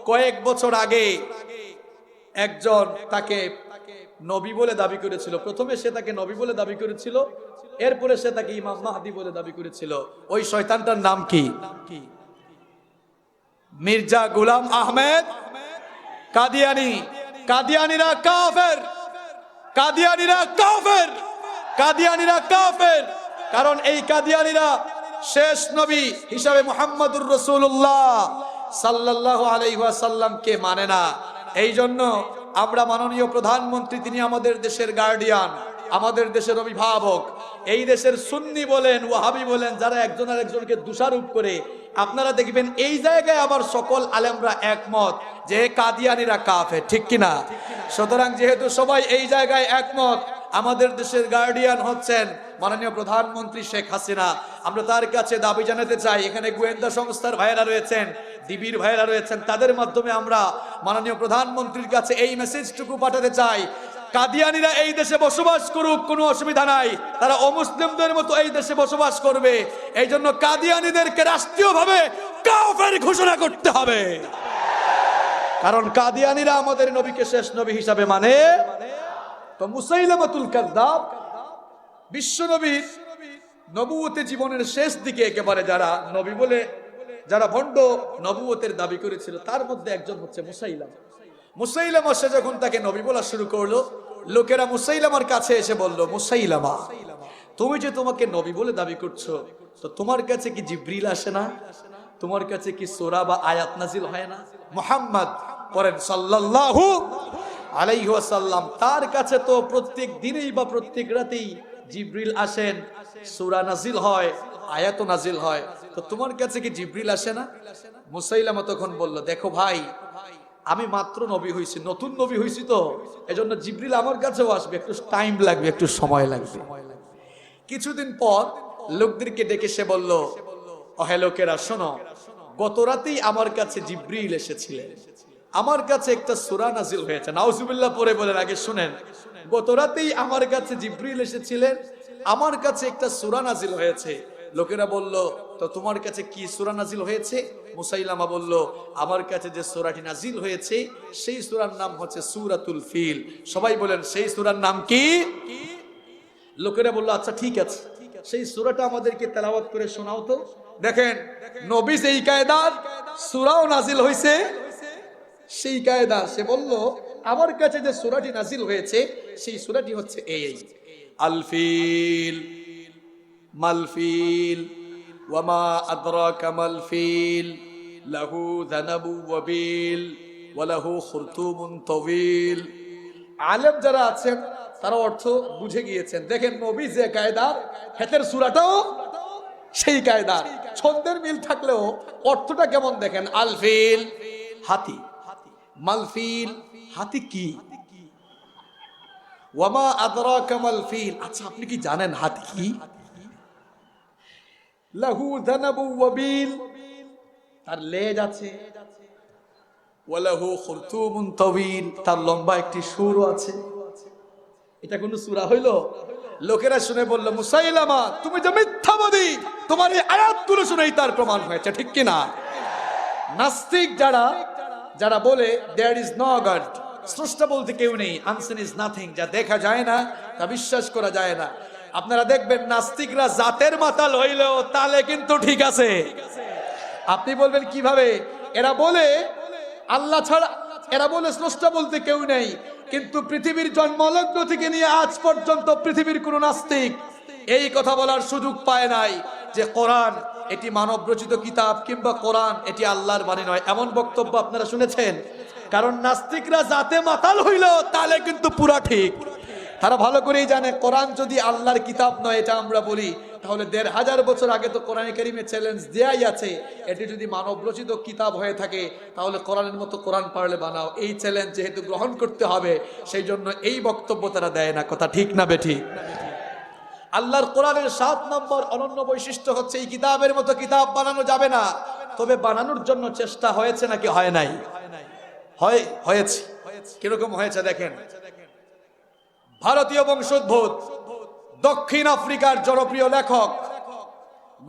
কয়েক বছর আগে একজন তাকে নবী বলে দাবি করেছিল। প্রথমে সে তাকে নবী বলে দাবি করেছিল, এরপরে সে তাকে ইমাম মাহদী বলে দাবি করেছিল। ওই শয়তানটার নাম কি? মির্জা গোলাম আহমেদ কাদিয়ানী। কাদিয়ানীরা কাফের, কাদিয়ানীরা কাফের, কাদিয়ানীরা কাফের। কারণ এই কাদিয়ানীরা শেষ নবী হিসাবে মুহাম্মদুর রাসূলুল্লাহ সাল্লাল্লাহু আলাইহি ওয়াসাল্লামকে মানে না। এই জন্য আমরা মাননীয় প্রধানমন্ত্রী, তিনি আমাদের দেশের গার্ডিয়ান, আমাদের দেশের অভিভাবক, এই দেশের সুন্নি বলেন ওয়াহাবি বলেন যারা একজন আরেকজনকে দোষারোপ করে, আপনারা দেখবেন এই জায়গায় আবার সকল আলেমরা একমত যে কাদিয়ানীরা কাফের, ঠিক কিনা? সুতরাং যেহেতু সবাই এই জায়গায় একমত, আমাদের দেশের গার্ডিয়ান হচ্ছেন মাননীয় প্রধানমন্ত্রী শেখ হাসিনা। আমরা তার কাছে দাবি জানাতে চাই, এখানে গোয়েন্দা সংস্থার ভাইয়েরা রয়েছেন, ডিবির ভাইয়েরা রয়েছেন, তাদের মাধ্যমে আমরা মাননীয় প্রধানমন্ত্রীর কাছে এই মেসেজটুকু পাঠাতে চাই, কাদিয়ানীরা এই দেশে বসবাস করুক, কোনো অসুবিধা নাই, তারা অমুসলিমদের মতো এই দেশে বসবাস করবে। এই জন্য কাদিয়ানীদেরকে রাষ্ট্রীয়ভাবে কাফের ঘোষণা করতে হবে, কারণ কাদিয়ানীরা আমাদের নবীকে শেষ নবী হিসাবে মানে। তো মুসাইলামাতুল কাযযাব বিশ্ব নবীর নবুয়তে জীবনের শেষ দিকে একেবারে যারা নবী বলে যারা ভণ্ড নবুয়তের দাবি করেছিল, তার মধ্যে একজন হচ্ছে মুসাইলামা। মুসাইলামা সে যখন তাকে নবী বলা শুরু করলো, লোকেরা মুসাইলামার কাছে এসে বলল, মুসাইলামা তুমি যে তোমাকে নবী বলে দাবি করছো, তো তোমার কাছে কি জিবরিল আসে না? তোমার কাছে কি সূরা বা আয়াত নাজিল হয় না? মুহাম্মদ পড়েন সাল্লাল্লাহু আলাইহি ওয়াসাল্লাম, তার কাছে তো প্রত্যেক দিনেই বা প্রত্যেক রাতেই জিবরিল আসেন, সূরা নাজিল হয়, আয়াত নাজিল হয়, তো তোমার কাছে কি জিবরিল আসে না? মুসাইলামা তখন বলল, দেখো ভাই, আমি মাত্র নবী হইছি, নতুন নবী হইছি, তো এজন্য জিবরিল আমার কাছেও আসবে, একটু টাইম লাগবে, একটু সময় লাগবে। কিছুদিন পর লোকদেরকে ডেকে সে বলল, ওহে লোকেরা শোনো, গত রাতেই আমার কাছে জিবরিল এসেছিলেন, আমার কাছে একটা সূরা নাজিল হয়েছে। নাউজুবিল্লাহ পরে বলেন, আগে শুনেন, গত রাতেই আমার কাছে জিবরিল এসেছিলেন, আমার কাছে একটা সূরা নাজিল হয়েছে। লোকেরা বলল, তো তোমার কাছে কি সূরা নাজিল হয়েছে? মুসাইলামা বলল, আমার কাছে যে সূরাটি নাজিল হয়েছে সেই সূরার নাম হচ্ছে সূরাতুল ফিল। সবাই বলেন, সেই সূরার নাম কি? লোকেরা বলল, আচ্ছা ঠিক আছে, সেই সূরাটা আমাদেরকে তেলাওয়াত করে শোনাও তো। দেখেন, নবী সেই কায়দার, সূরাও নাজিল হয়েছে সেই কায়দা। সে বলল, আমার কাছে যে সূরাটি নাজিল হয়েছে সেই সূরাটি হচ্ছে এই, আল ফিল মাল ফিল ওয়ামা আদরাকা মাল ফিল লাহু যানাবু ওয়া বিল ওয়া লাহু খুরতুমুন তাওয়িল। আলেম যারা আছেন তারা অর্থ বুঝে গিয়েছেন। দেখেন নবী যে কায়দার, হেতের সূরাটাও সেই কায়দার, ছন্দের মিল থাকলেও অর্থটা কেমন দেখেন। আলফিল হাতি, মালফিল হাতি কি, ওয়ামা আদরাকা মালফিল, আচ্ছা আপনি কি জানেন হাতি কি? লাহু যানাবু ওয়াবিল, তার লেজ আছে, ওয়ালাহু খুরতুমুন তাওয়িল, তার লম্বা একটি সুরও আছে। এটা কোন সূরা হইল? লোকেরা শুনে বলল, মুসাইলামা তুমি যে মিথ্যাবাদী, তোমার এই আয়াতগুলো শুনেই তার প্রমাণ হয়েছে, ঠিক কি না? নাস্তিক যারা বলে দেয়ার ইজ নো গড, স্রষ্টা বলতে কেউ নেই, আনসিন ইজ নাথিং, যা দেখা যায় না তা বিশ্বাস করা যায় না। আপনারা দেখবেন নাস্তিকরা জাতের মাতাল হইলেও তালে কিন্তু ঠিক আছে। আপনি বলবেন কিভাবে? এরা বলে আল্লাহ ছাড়া, এরা বলে স্রষ্টা বলতে কেউ নেই, কিন্তু পৃথিবীর জন্মলগ্ন থেকে নিয়ে আজ পর্যন্ত পৃথিবীর কোন নাস্তিক এই কথা বলার সুযোগ পায় নাই যে কোরআন এটি মানব রচিত কিতাব কিংবা কোরআন এটি আল্লাহর বাণী নয়। এমন বক্তব্য আপনারা শুনেছেন? কারণ নাস্তিকরা জাতে মাতাল হইলেও তালে কিন্তু পুরা ঠিক। তারা ভালো করেই জানে কোরআন যদি আল্লাহর কিতাব নয়, এটা আমরা বলি, তাহলে 1500 বছর আগে তো কোরআনে কারিমে চ্যালেঞ্জ দেয়াই আছে, এটি যদি মানব রচিত কিতাব হয়ে থাকে তাহলে কোরআনের মতো কোরআন পারলে বানাও। এই চ্যালেঞ্জ যেহেতু গ্রহণ করতে হবে, সেই জন্য এই বক্তব্য তারা দেয় না। কথা ঠিক না বেঠিক? আল্লাহর কোরআনের 7 নম্বর অনন্য বৈশিষ্ট্য হচ্ছে এই কিতাবের মতো কিতাব বানানো যাবে না। তবে বানানোর জন্য চেষ্টা হয়েছে নাকি হয় নাই? হয়েছে। কিরকম হয়েছে দেখেন। ভারতীয় বংশোদ্ভূত দক্ষিণ আফ্রিকার জনপ্রিয় লেখক,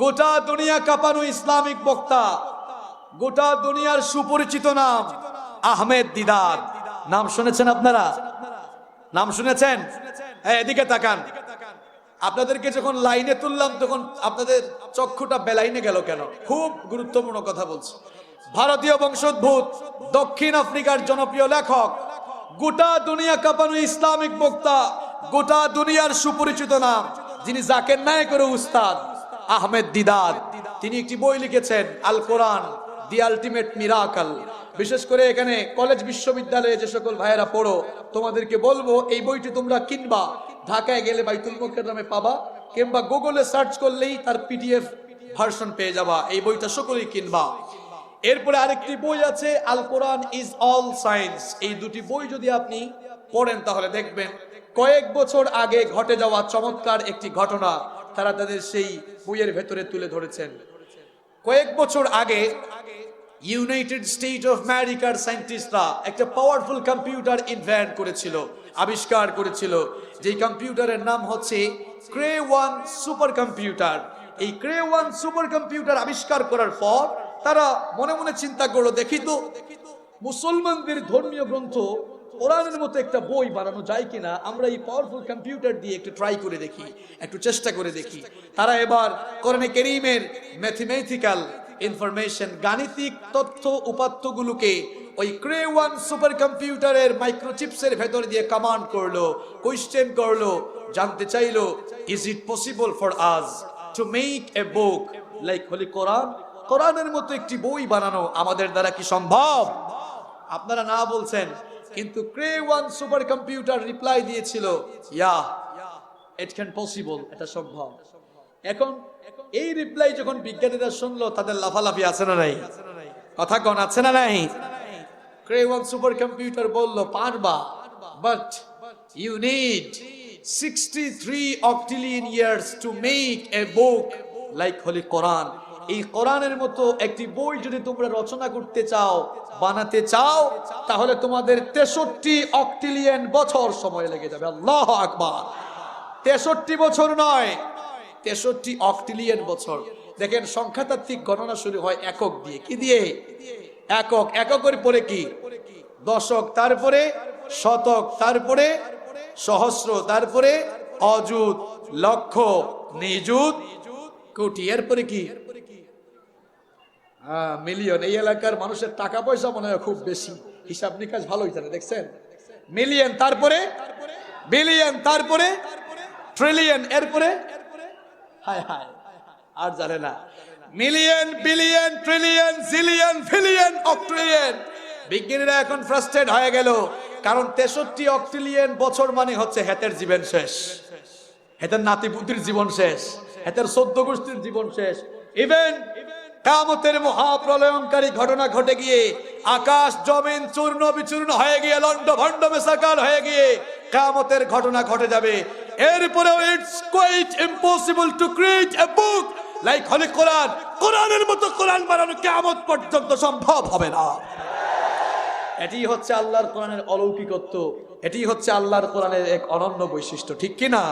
গোটা দুনিয়া কাঁপানো ইসলামিক বক্তা, গোটা দুনিয়ার সুপরিচিত নাম আহমেদ দিদার। নাম শুনেছেন আপনারা? নাম শুনেছেন? এদিকে তাকান। আপনাদেরকে যখন লাইনে তুললাম তখন আপনাদের চক্ষুটা বেলাইনে গেল কেন? খুব গুরুত্বপূর্ণ কথা বলছি। ভারতীয় বংশোদ্ভূত দক্ষিণ আফ্রিকার জনপ্রিয় লেখক, গোটা দুনিয়া কাঁপানো ইসলামিক বক্তা, গোটা দুনিয়ার সুপরিচিত নাম, যিনি জাকের নায়েকের উস্তাদ, আহমেদ দিদার। তিনি একটি বই লিখেছেন, আল কোরআন দি আলটিমেট মিরাকল। বিশেষ করে এখানে কলেজ বিশ্ববিদ্যালয়ে যে সকল ভাইয়েরা পড়ো, তোমাদেরকে বলবো এই বইটি তোমরা কিনবা। ঢাকায় গেলে বাইতুল মুকাররমে পাবা, কিংবা গুগলে সার্চ করলেই তার পিডিএফ ভার্সন পেয়ে যাবা। এই বইটা সকলেই কিনবা। এরপরে আরেকটি বই আছে, আল কোরআন ইজ অল সায়েন্স। এই দুটি বই যদি আপনি পড়েন তাহলে দেখবেন কয়েক বছর আগে ঘটে যাওয়া চমৎকার একটি ঘটনা তারা তাদের সেই বইয়ের ভেতরে তুলে ধরেছেন। কয়েক বছর আগে ইউনাইটেড স্টেট অফ আমেরিকার সায়েন্টিস্টরা একটা পাওয়ারফুল কম্পিউটার ইনভেন্ট করেছিল, আবিষ্কার করেছিল, যেই কম্পিউটারের নাম হচ্ছে ক্রে-1 সুপার কম্পিউটার। এই ক্রে-1 সুপার কম্পিউটার আবিষ্কার করার পর তারা মনে মনে চিন্তা করলো, দেখি তো মুসলমানদের ধর্মীয় গ্রন্থ কোরআনের মতো একটা বই বানানো যায় কিনা, আমরা এই পাওয়ারফুল কম্পিউটার দিয়ে একটু ট্রাই করে দেখি, একটু চেষ্টা করে দেখি। তারা এবার কোরআনে কারীমের ম্যাথমেটিক্যাল ইনফরমেশন, গাণিতিক তথ্য উপাত্তগুলোকে ওই ক্রে-1 সুপার কম্পিউটারের মাইক্রোচিপসের ভেতর দিয়ে কমান্ড করলো, কোয়েশ্চেন করলো, জানতে চাইলো, is it possible for us to make a book like holy Quran? কোরআনের মতো একটি বই বানানো আমাদের দ্বারা কি সম্ভব? আপনারা না বলছেন, কিন্তু ক্রে-1 সুপার কম্পিউটার রিপ্লাই দিয়েছিল, ইয়া ইট ক্যান পসিবল, এটা সম্ভব। এখন এই রিপ্লাই যখন বিজ্ঞানীরা শুনলো, তাদের লাফালাফি আছে না নাই? কথা কোন আছে না নাই? ক্রে-1 সুপার কম্পিউটার বলল, পারবা, but you need 63 octillion years to make a book like holy Quran. এই কোরআনের মতো একটি বই যদি তোমরা রচনা করতে চাও, বানাতে চাও, তাহলে তোমাদের 63 অক্টিলিয়ন বছর সময় লেগে যাবে। আল্লাহু আকবার। 63 বছর নয়, 63 অক্টিলিয়ন বছর। দেখেন সংখ্যাতাত্ত্বিক গণনা শুরু হয় একক দিয়ে। কি দিয়ে? একক। এককের পরে কি? দশক, তারপরে শতক, তারপরে সহস্র, তারপরে অযুত, লক্ষ, নিযুত, কোটি, এরপরে কি? মিলিয়ন। এই এলাকার মানুষের টাকা পয়সা মনে হয় খুব বেশি, হিসাব নিকাশ ভালোই জানে, দেখছেন? মিলিয়ন, তারপরে বিলিয়ন, তারপরে ট্রিলিয়ন, এরপরে হায় হায় আর জানে না। মিলিয়ন, বিলিয়ন, ট্রিলিয়ন, জিলিয়ন, ফিলিয়ন, অক্ট্রিলিয়ন। বিজ্ঞানীরা এখন ফ্রাস্ট্রেট হয়ে গেল, কারণ 63 অক্টিলিয়ন বছর মানে হচ্ছে হেতের জীবন শেষ, হেতের নাতিপুতির জীবন শেষ, হেতের 14 গোষ্ঠীর জীবন শেষ। ইভেন কিয়ামতের মহাপ্রলয়ঙ্কারী ঘটনা ঘটে গিয়ে আকাশ জমিন চূর্ণ বিচূর্ণ হয়ে গিয়ে লন্ড ভন্ড মেসাকার হয়ে গিয়ে কিয়ামতের ঘটনা ঘটে যাবে। এরপরেও it's quite impossible to create a book like holy Quran. কোরআনের মতো কোরআন বানানো কিয়ামত পর্যন্ত সম্ভব হবে না। এটি হচ্ছে আল্লাহর কোরআনের অলৌকিকত্ব, এটি হচ্ছে আল্লাহর কোরআনের এক অনন্য বৈশিষ্ট্য, ঠিক কি না?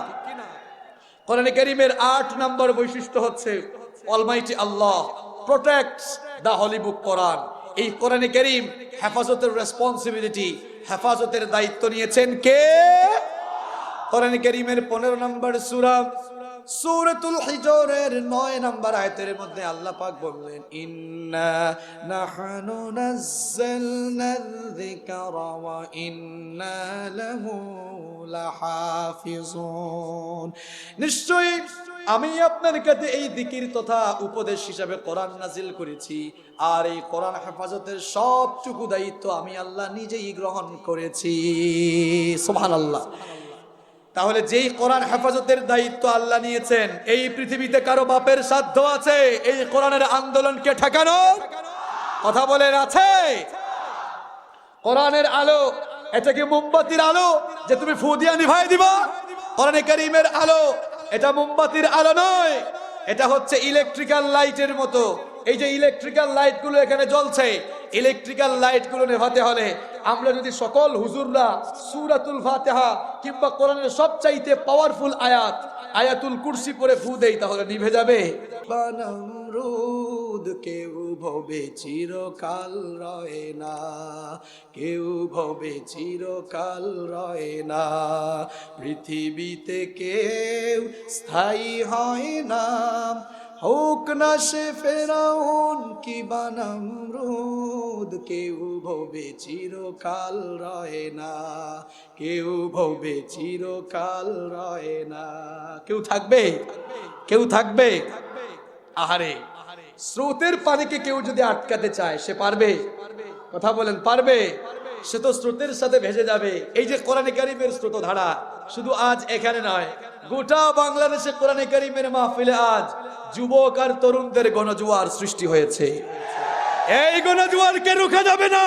কোরআনে কারীমের 8 নম্বর বৈশিষ্ট্য হচ্ছে অলমাইটি আল্লাহ প্রোটেক্টস দা হলি বুক কোরআন। এই কোরআনে কারীম হেফাজতের রেসপন্সিবিলিটি, হেফাজতের দায়িত্ব নিয়েছেন কে? কোরআনে কারীমের 15 নম্বর সূরা সূরাতুল হিজরের 9 নম্বর আয়াতের মধ্যে আল্লাহ পাক বললেন, ইন্না নাহনু নাযালনায যিকরা ওয়া ইন্না লাহু লাহাফিজুন। নিশ্চয়ই আমি আপনার কাছে এই যিকির তথা উপদেশ হিসাবে কোরআন নাজিল করেছি, আর এই কোরআন হেফাজতের সবটুকু দায়িত্ব আমি আল্লাহ নিজেই গ্রহণ করেছি। সুবহানাল্লাহ। তাহলে যেই কোরআন হেফাজতের দায়িত্ব আল্লাহ নিয়েছেন, এই পৃথিবীতে কারো বাপের সাধ্য আছে এই কোরআনের আন্দোলনকে ঠেকানো? কথা বলেন, আছে? কোরআনের আলো, এটা কি মোমবাতির আলো যে তুমি ফু দিয়া নিভাই দিবা? কোরআনে কারীমের আলো এটা মোমবাতির আলো নয়, এটা হচ্ছে ইলেকট্রিক্যাল লাইটের মতো। এই যে ইলেকট্রিক্যাল লাইট গুলো এখানে জ্বলছে, ইলেকট্রিক্যাল লাইট গুলো নেভাতে হলে আমরা যদি সকল হুজুররা সূরাতুল ফাতিহা কিংবা কোরআনের সবচাইতে পাওয়ারফুল আয়াত আয়াতুল কুরসি পড়ে ফু দেই, তাহলে নিভে যাবে? নমরুদ কেউ ভবে চিরকাল রয় না, কেউ ভবে চিরকাল রয় না, পৃথিবীতে কেউ স্থায়ী হয় না, হোক না সে ফেরাউন কি বা নমরুদ, কেউ ভবে চিরকাল রয় না, কেউ ভবে চিরকাল রয় না। কেউ থাকবে? কেউ থাকবে? আহারে, স্রোতের পানিকে কেউ যদি আটকাতে চায় সে পারবে? কথা বলেন, পারবে? সে তো স্রোতের সাথে ভেসে যাবে। এই যে কোরআনে কারীমের স্রোতধারা শুধু আজ এখানে নয়, গোটা বাংলাদেশে কোরআনে কারীমের মাহফিলে আজ যুবক আর তরুণদের গণজোয়ার সৃষ্টি হয়েছে। এই গণজোয়ারকে রোখা যাবে না,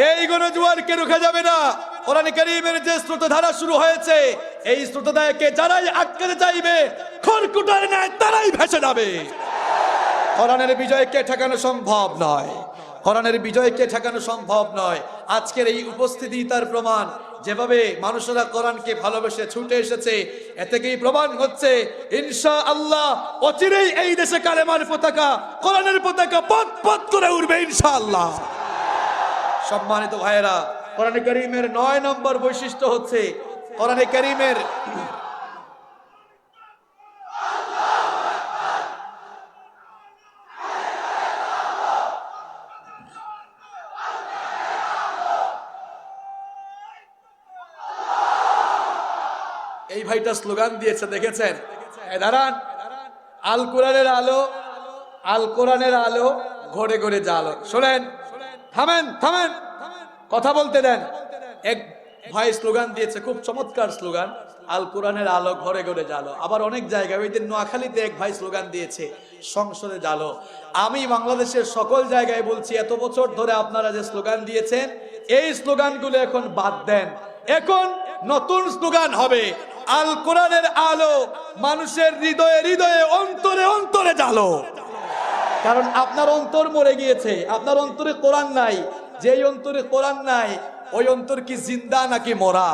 এই গণজোয়ারকে রোখা যাবে না। কোরআনে কারীমের যে স্রোতধারা শুরু হয়েছে, এই স্রোতধারাকে যারাই আটকাতে চাইবে খড়কুটার ন্যায় তারাই ভেসে যাবে। কোরআনের বিজয়কে ঠেকানো সম্ভব নয়, কোরআনের বিজয়কে ঠেকানো সম্ভব নয়। আজকের এই উপস্থিতি তার প্রমাণ। যেভাবে মানুষেরা কোরআনকে ভালোবেসে ছুটে এসেছে, এ থেকেই প্রমাণ হচ্ছে ইনশাআল্লাহ অচিরেই এই দেশে কালেমার পতাকা, কোরআনের পতাকা পথ পথ করে উঠবে ইনশাআল্লাহ। সম্মানিত ভাইয়েরা, কোরআনে কারীমের 9 নম্বর বৈশিষ্ট্য হচ্ছে কোরআনে কারীমের এই ভাইটা স্লোগান দিয়েছে, দেখেছেন? দাঁড়ান, আল কোরআনের আলো, আল কোরআনের আলো ঘরে ঘরে জালো। শোনেন, থামেন থামেন, কথা বলতে দেন। এক ভাই স্লোগান দিয়েছে, খুব চমৎকার স্লোগান, আল কোরআনের আলো ঘরে ঘরে জালো। আবার অনেক জায়গায়, ওই দিন নোয়াখালীতে এক ভাই স্লোগান দিয়েছে, সংসদে জালো। আমি বাংলাদেশের সকল জায়গায় বলছি, এত বছর ধরে আপনারা যে স্লোগান দিয়েছেন, এই স্লোগানগুলো এখন বাদ দেন। এখন নতুন স্লোগান হবে, আল কোরআনের আলো মানুষের হৃদয়ে হৃদয়ে অন্তরে অন্তরে জালো। কারণ আপনার অন্তর মরে গিয়েছে, আপনার অন্তরে কোরআন নাই। যেই অন্তরে কোরআন নাই, ওই অন্তর কি জিন্দা নাকি মরা?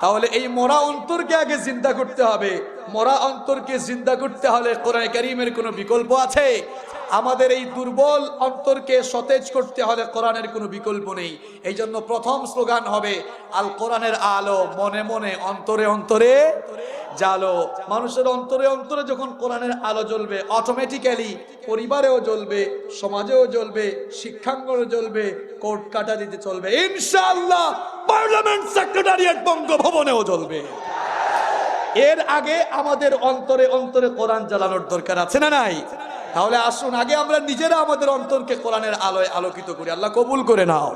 তাহলে এই মরা অন্তরকে আগে জিন্দা করতে হবে। মরা অন্তরকে জিন্দা করতে হলে কোরআনে কারীমের কোনো বিকল্প আছে? আমাদের এই দুর্বল অন্তরকে সতেজ করতে হলে কোরআনের কোনো বিকল্প নেই। এই জন্য প্রথম স্লোগান হবে আল কোরআনের আলো মনে মনে অন্তরে অন্তরে জালো। মানুষের অন্তরে অন্তরে যখন কোরআনের আলো জ্বলবে, অটোমেটিক্যালি পরিবারেও জ্বলবে, সমাজেও জ্বলবে, শিক্ষাঙ্গনে জ্বলবে, কোর্ট কাটারিতে চলবে, ইনশাআল্লাহ পার্লামেন্ট সেক্রেটারিয়েট বঙ্গভবনেও জ্বলবে। এর আগে আমাদের অন্তরে অন্তরে কোরআন জ্বালানোর দরকার আছে না নাই? তাহলে আসুন আগে আমরা নিজেরা আমাদের অন্তরকে কোরআনের আলোয় আলোকিত করি। আল্লাহ কবুল করে নাও।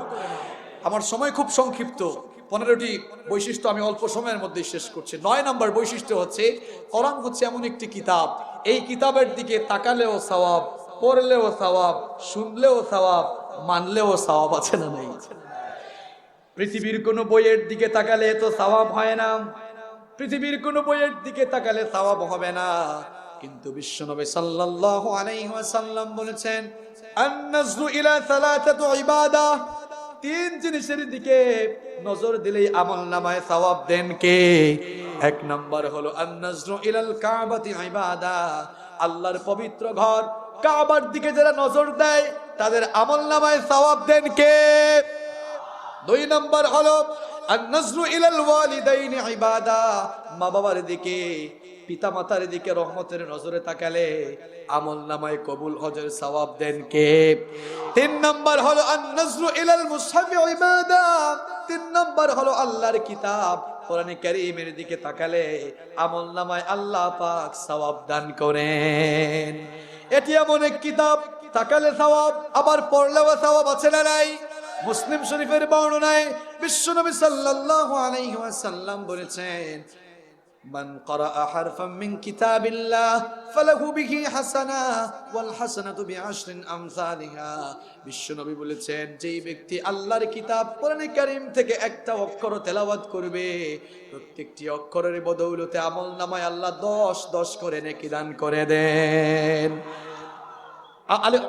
আমার সময় খুব সংক্ষিপ্ত, 15টি বৈশিষ্ট্য আমি অল্প সময়ের মধ্যে শেষ করছি। 9 নম্বর বৈশিষ্ট্য হচ্ছে কোরআন হচ্ছে এমন একটি কিতাব, এই কিতাবের দিকে তাকালেও সওয়াব, পড়লেও সওয়াব, শুনলেও সওয়াব, মানলেও সওয়াব, আছে না নাই? পৃথিবীর কোনো বইয়ের দিকে তাকালে তো সওয়াব হয় না, পৃথিবীর কোনো বইয়ের দিকে তাকালে সওয়াব হবে না, কিন্তু বিশ্বনবী সাল্লাল্লাহু আলাইহি ওয়াসাল্লাম বলেছেন আন-নাজরু ইলা সালাসাতু ইবাদাহ, 3 জিনিসের দিকে নজর দিলেই আমলনামায় সওয়াব দেন কে? 1 নাম্বার হলো আন-নাজরু ইলাল কাবাতি ইবাদাহ, আল্লাহর পবিত্র ঘর কাবার দিকে যারা নজর দেয় তাদের আমলনামায় সওয়াব দেন কে? 2 নাম্বার হলো আন-নাজরু ইলাল ওয়ালিদাইনি ইবাদাহ, মা বাবার দিকে, পিতা মাতার দিকে রহমতের নজরে তাকালে আমলনামায় কবুল হজের সওয়াব দেন কে? 3 নাম্বার হলো আন-নাজরু ইলাল মুসহাফি ইবাদাহ, 3 নাম্বার হলো আল্লাহর কিতাব কোরআনে কারীমের দিকে তাকালে আমলনামায় আল্লাহ পাক সওয়াব দান করেন। এটি এমন এক কিতাব, তাকালে সওয়াব, আবার পড়লেও সওয়াব, আছে না নাই? মুসলিম শরীফের বর্ণনায় বিশ্বনবী সাল্লাল্লাহু আলাইহি ওয়াসাল্লাম বলেছেন মান ক্বারাআ হারফাম মিন কিতাবিল্লাহ ফালাহু বিহি হাসানা ওয়াল হাসানাতু বিআশরি আমসালিহা। বিশ্বনবী বলেছেন যেই ব্যক্তি আল্লাহর কিতাব কোরআনে কারীম থেকে একটা অক্ষর তেলাওয়াত করবে, প্রত্যেকটি অক্ষরের বদৌলতে আমলনামায় আল্লাহ 10 করে নেকি দান করে দেন।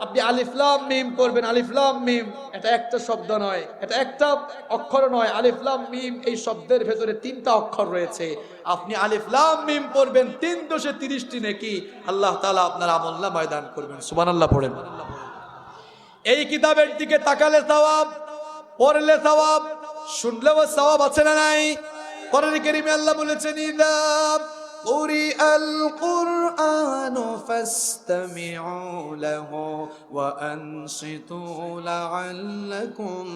আপনি আলিফ লাম মিম পড়বেন, আলিফ লাম মিম এটা একটা শব্দ নয়, এটা একটা অক্ষর নয়, আলিফ লাম মিম এই শব্দের ভেতরে 3টা অক্ষর রয়েছে। আপনি আলিফ লাম মিম পড়বেন, 3 দশে 30টি নেকি আল্লাহ তাআলা আপনার আমলনামায় দান করবেন। সুবহানাল্লাহ পড়েন। এই কিতাবের দিকে তাকালে সওয়াব, পড়লে সওয়াব, শুনলেও সওয়াব, আছে না নাই? কোরআনে কারীমে আল্লাহ বলেছেন ইযা কুরিআল কুরআনু ফাসতামিউ লাহু ওয়া আনসিতু লাআল্লাকুম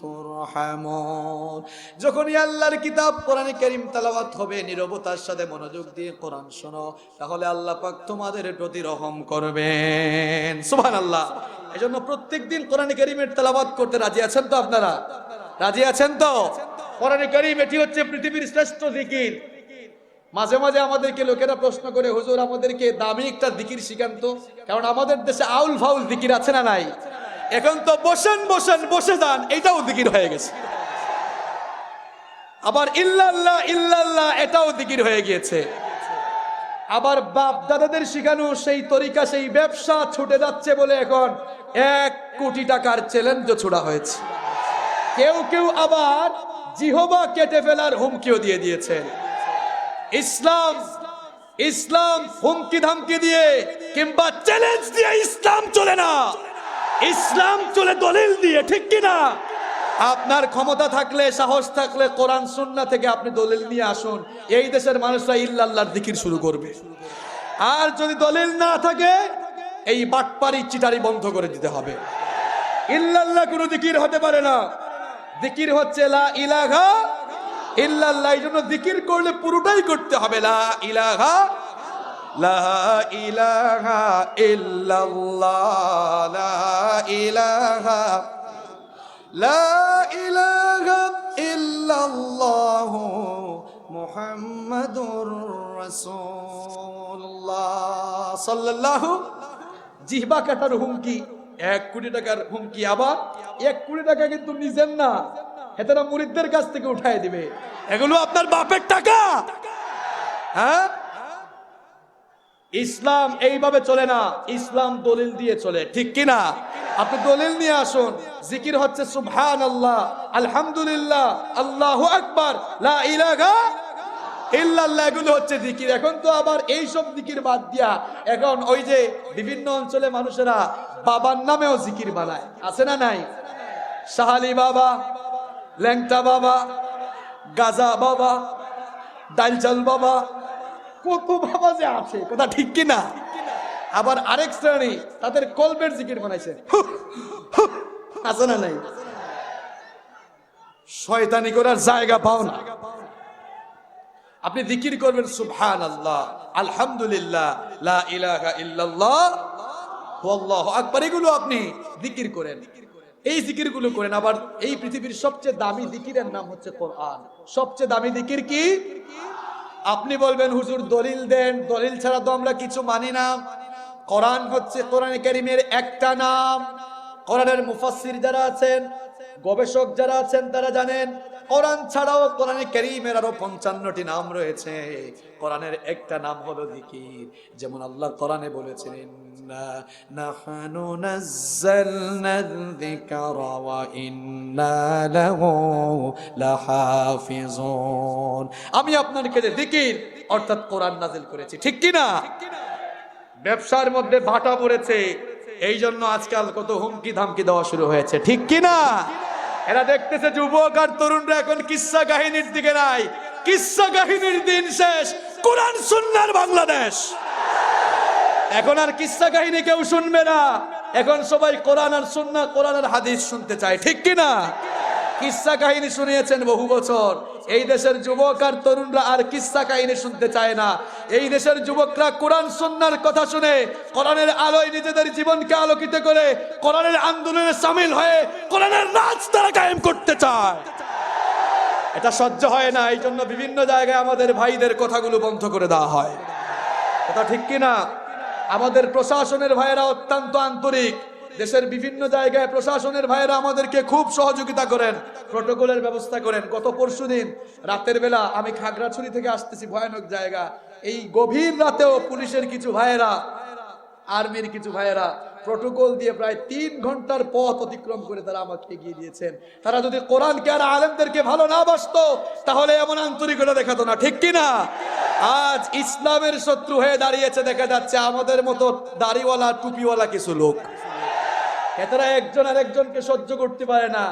তুরহামুন। যখনই আল্লাহর কিতাব কোরআনে কারীম তেলাওয়াত হবে, নীরবতার সাথে মনোযোগ দিয়ে কোরআন শোনো, তাহলে আল্লাহ পাক তোমাদের প্রতি রহম করবেন। সুবহানাল্লাহ। এজন্য প্রত্যেকদিন কোরআনে কারীমের তেলাওয়াত করতে রাজি আছেন তো? আপনারা রাজি আছেন তো? কোরআনে কারীম এটি হচ্ছে পৃথিবীর শ্রেষ্ঠ জিকির। মাঝে মাঝে আমাদেরকে লোকেরা প্রশ্ন করে, হুজুর আমাদেরকে দামি একটা জিকির শিখান তো, কারণ আমাদের দেশে আউল ফাউল জিকির আছে না নাই? এখন তো বসে যান এটাও জিকির হয়ে গেছে, আবার ইল্লাল্লাহ ইল্লাল্লাহ এটাও জিকির হয়ে গিয়েছে। আবার বাপ দাদাদের শিখানো সেই তরিকা, সেই ব্যবসা ছুটে যাচ্ছে বলে এখন 1 কোটি টাকার চ্যালেঞ্জও ছোড়া হয়েছে। কেউ কেউ আবার জিহবা কেটে ফেলার হুমকিও দিয়ে দিয়েছেন। ইসলাম হুমকি ধামকি দিয়ে কিংবা চ্যালেঞ্জ দিয়ে ইসলাম চলে না, ইসলাম চলে দলিল দিয়ে, ঠিক কিনা? আপনার ক্ষমতা থাকলে, সাহস থাকলে কোরআন সুন্নাহ থেকে আপনি দলিল নিয়ে আসুন, এই দেশের মানুষরা ইল্লাল্লাহর জিকির শুরু করবে। আর যদি দলিল না থাকে এই বাটপারি চিটারি বন্ধ করে দিতে হবে। ইল্লাল্লাহ কোনো জিকির হতে পারে না, জিকির হচ্ছে লা ইলাহা ইল্লাল্লাহ। এই জন্য জিকির করলে পুরোটাই করতে হবে লা ইলাহা ইল্লাল্লাহ, লা ইলাহা ইল্লাল্লাহ মুহাম্মাদুর রাসূলুল্লাহ সাল্লাল্লাহু। জিহবা কাটার হুমকি, 1 কোটি টাকার হুমকি। আবার 1 কোটি টাকা কিন্তু নিজের না, এটারা মুরিদদের কাছ থেকে উঠায় দিবে। এগুলো আপনার বাপের টাকা। হ্যাঁ, ইসলাম এইভাবে চলে না, ইসলাম দলিল দিয়ে চলে, ঠিক কিনা? আপনি দলিল নিয়ে আসুন। জিকির হচ্ছে সুবহানাল্লাহ, আলহামদুলিল্লাহ, আল্লাহু আকবার, লা ইলাহা ইল্লাল্লাহ, এগুলো হচ্ছে জিকির। এখন তো আবার এই সব জিকির বাদ দিয়া এখন ওই যে বিভিন্ন অঞ্চলে মানুষেরা বাবার নামেও জিকির বানায়, আছে না নাই? শাহালি বাবা, ল্যাংটা বাবা, গাজা বাবা, ডালচাল বাবা, কত বাবা যে আছে, কথা ঠিক কিনা? আবার আরেক শ্রেণী তাদের কলবের জিকির বানাইছে, আছে না নাই? শয়তানি করার জায়গা পাও না। আপনি জিকির করবেন সুবহানাল্লাহ, আলহামদুলিল্লাহ, লা ইলাহা ইল্লাল্লাহ, আল্লাহু আকবার, এগুলো আপনি জিকির করেন। এই জিকিরগুলো করেন। আবার এই পৃথিবীর সবচেয়ে দামি জিকিরের নাম হচ্ছে কোরআন। সবচেয়ে দামি জিকির কি? আপনি বলবেন হুজুর দলিল দেন, দলিল ছাড়া তো আমরা কিছু মানি না। কোরআন হচ্ছে কোরআনে কারীমের একটা নাম। কোরআনের মুফাসসির যারা আছেন, গবেষক যারা আছেন তারা জানেন কোরআন ছাড়াও কোরআনে কারীমের আরো 55টি নাম রয়েছে। কোরআনের একটা নাম হলো জিকির। যেমন আল্লাহ কোরআনে বলেছেন ইন্না নাহনু নাযালনা যিকরা ওয়া ইন্না লাহু লাহাফিজুন। আমি আপনার কাছে জিকির অর্থাৎ কোরআন নাযিল করেছি, ঠিক কি না? ব্যবসার মধ্যে ভাটা পড়েছে, এই জন্য আজকাল কত হুমকি ধামকি দেওয়া শুরু হয়েছে, ঠিক কি না? এরা দেখতেছে যুবক আর তরুণরা এখন কিস্সা কাহিনীর দিকে নাই। কিস্সা কাহিনীর দিন শেষ, কোরআন সুন্নাহর বাংলাদেশ। এখন আর কিস্সা কাহিনী কেউ শুনবে না, এখন সবাই কোরআন আর সুন্নাহ, কোরআন আর হাদিস শুনতে চায়, ঠিক কি না? কিস্সা কাহিনী শুনিয়েছেন বহু বছর, এই দেশের যুবক আর তরুণরা আর কিস্সা কাহিনী শুনতে চায় না। এই দেশের যুবকরা কোরআন সুন্নাহর কথা শুনে কোরআনের আলোয় নিজেদের জীবনকে আলোকিত করে কোরআনের আন্দোলনে শামিল হয়ে কোরআনের রাজ তারা কায়েম করতে চায়। এটা সহ্য হয় না, এই জন্য বিভিন্ন জায়গায় আমাদের ভাইদের কথাগুলো বন্ধ করে দেওয়া হয়, কথা ঠিক কি না? আমাদের প্রশাসনের ভাইয়েরা অত্যন্ত আন্তরিক, দেশের বিভিন্ন জায়গায় প্রশাসনের ভাইয়েরা আমাদেরকে খুব সহযোগিতা করেন, প্রটোকলের ব্যবস্থা করেন। গত পরশুদিন রাতের বেলা আমি খাগড়াছড়ি থেকে আসতেছি, ভয়ানক জায়গা, এই গভীর রাতেও পুলিশের কিছু ভাইয়েরা, আর্মির কিছু ভাইয়েরা প্রটোকল দিয়ে প্রায় 3 ঘন্টার পথ অতিক্রম করে তারা আমাকে এগিয়ে দিয়েছেন। তারা যদি কোরআনকে আর আলেমদেরকে ভালো না বাসতো তাহলে এমন আন্তরিকতা দেখাতো না, ঠিক কি না? আজ ইসলামের শত্রু হয়ে দাঁড়িয়েছে দেখা যাচ্ছে আমাদের মতো দাড়িওয়ালা টুপিওয়ালা কিছু লোক। এরা একজন আর একজনকে সহ্য করতে পারে না।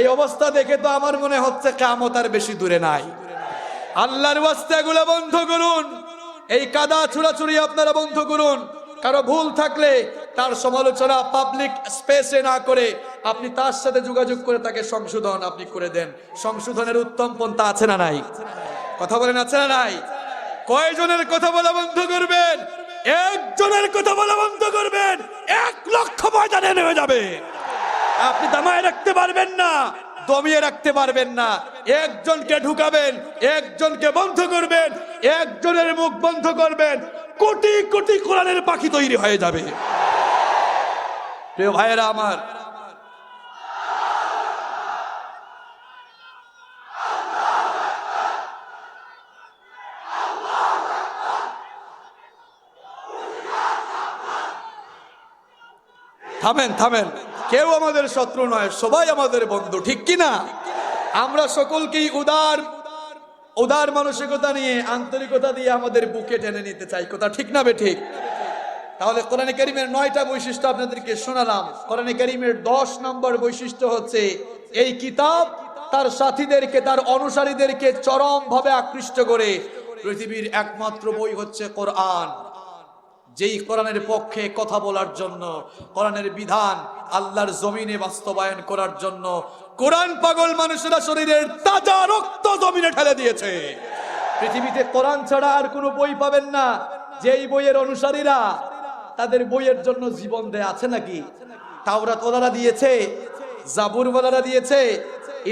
এই অবস্থা দেখে তো আমার মনে হচ্ছে কিয়ামত আর বেশি দূরে নাই। আল্লাহর ওয়াস্তে এগুলো বন্ধ করুন, এই কাদা ছুড়াছুড়ি আপনারা বন্ধ করুন। কারো ভুল থাকলে তার সমালোচনা পাবলিক স্পেসে না করে আপনি তার সাথে যোগাযোগ করে তাকে সংশোধন আপনি করে দেন। সংশোধনের উত্তম পন্থা আছে না নাই? কথা বলেন, আছে না নাই? কয়জনের কথা বলা বন্ধ করবেন? একজনের কথা বলা বন্ধ করবেন, 1 লক্ষ ময়দানে নেমে যাবে। আপনি দামায় রাখতে পারবেন না, দমিয়ে রাখতে পারবেন না। একজনকে ঢুকাবেন, একজনকে বন্ধ করবেন, একজনের মুখ বন্ধ করবেন, কোটি কোটি কোরআনের পাখি তৈরি হয়ে যাবে। প্রিয় ভাইয়েরা আমার, থামেন থামেন, কেউ আমাদের শত্রু নয়, সবাই আমাদের বন্ধু, ঠিক কি না? আমরা সকলকেই উদার মানসিকতা নিয়ে, আন্তরিকতা দিয়ে আমাদের বুকে টেনে নিতে চাই, কথা ঠিক না বেঠিক? তাহলে কোরআনে কারীমের 9টা বৈশিষ্ট্য আপনাদেরকে শোনালাম। কোরআনে কারীমের 10 নম্বর বৈশিষ্ট্য হচ্ছে এই কিতাব তার সাথীদেরকে, তার অনুসারীদেরকে চরমভাবে আকৃষ্ট করে। পৃথিবীর একমাত্র বই হচ্ছে কোরআন, যেই কোরআনের পক্ষে কথা বলার জন্য, কোরআনের বিধান আল্লাহর জমিনে বাস্তবায়ন করার জন্য কোরআন পাগল মানুষেরা শরীরের তাজা রক্ত জমিনে ঢেলে দিয়েছে। পৃথিবীতে কোরআন ছাড়া আর কোনো বই পাবেন না যেই বইয়ের অনুসারীরা তাদের বইয়ের জন্য জীবন দেয়। আছে নাকি? তাওরাত ওয়ালারা দিয়েছে, জাবুর ওয়ালারা দিয়েছে,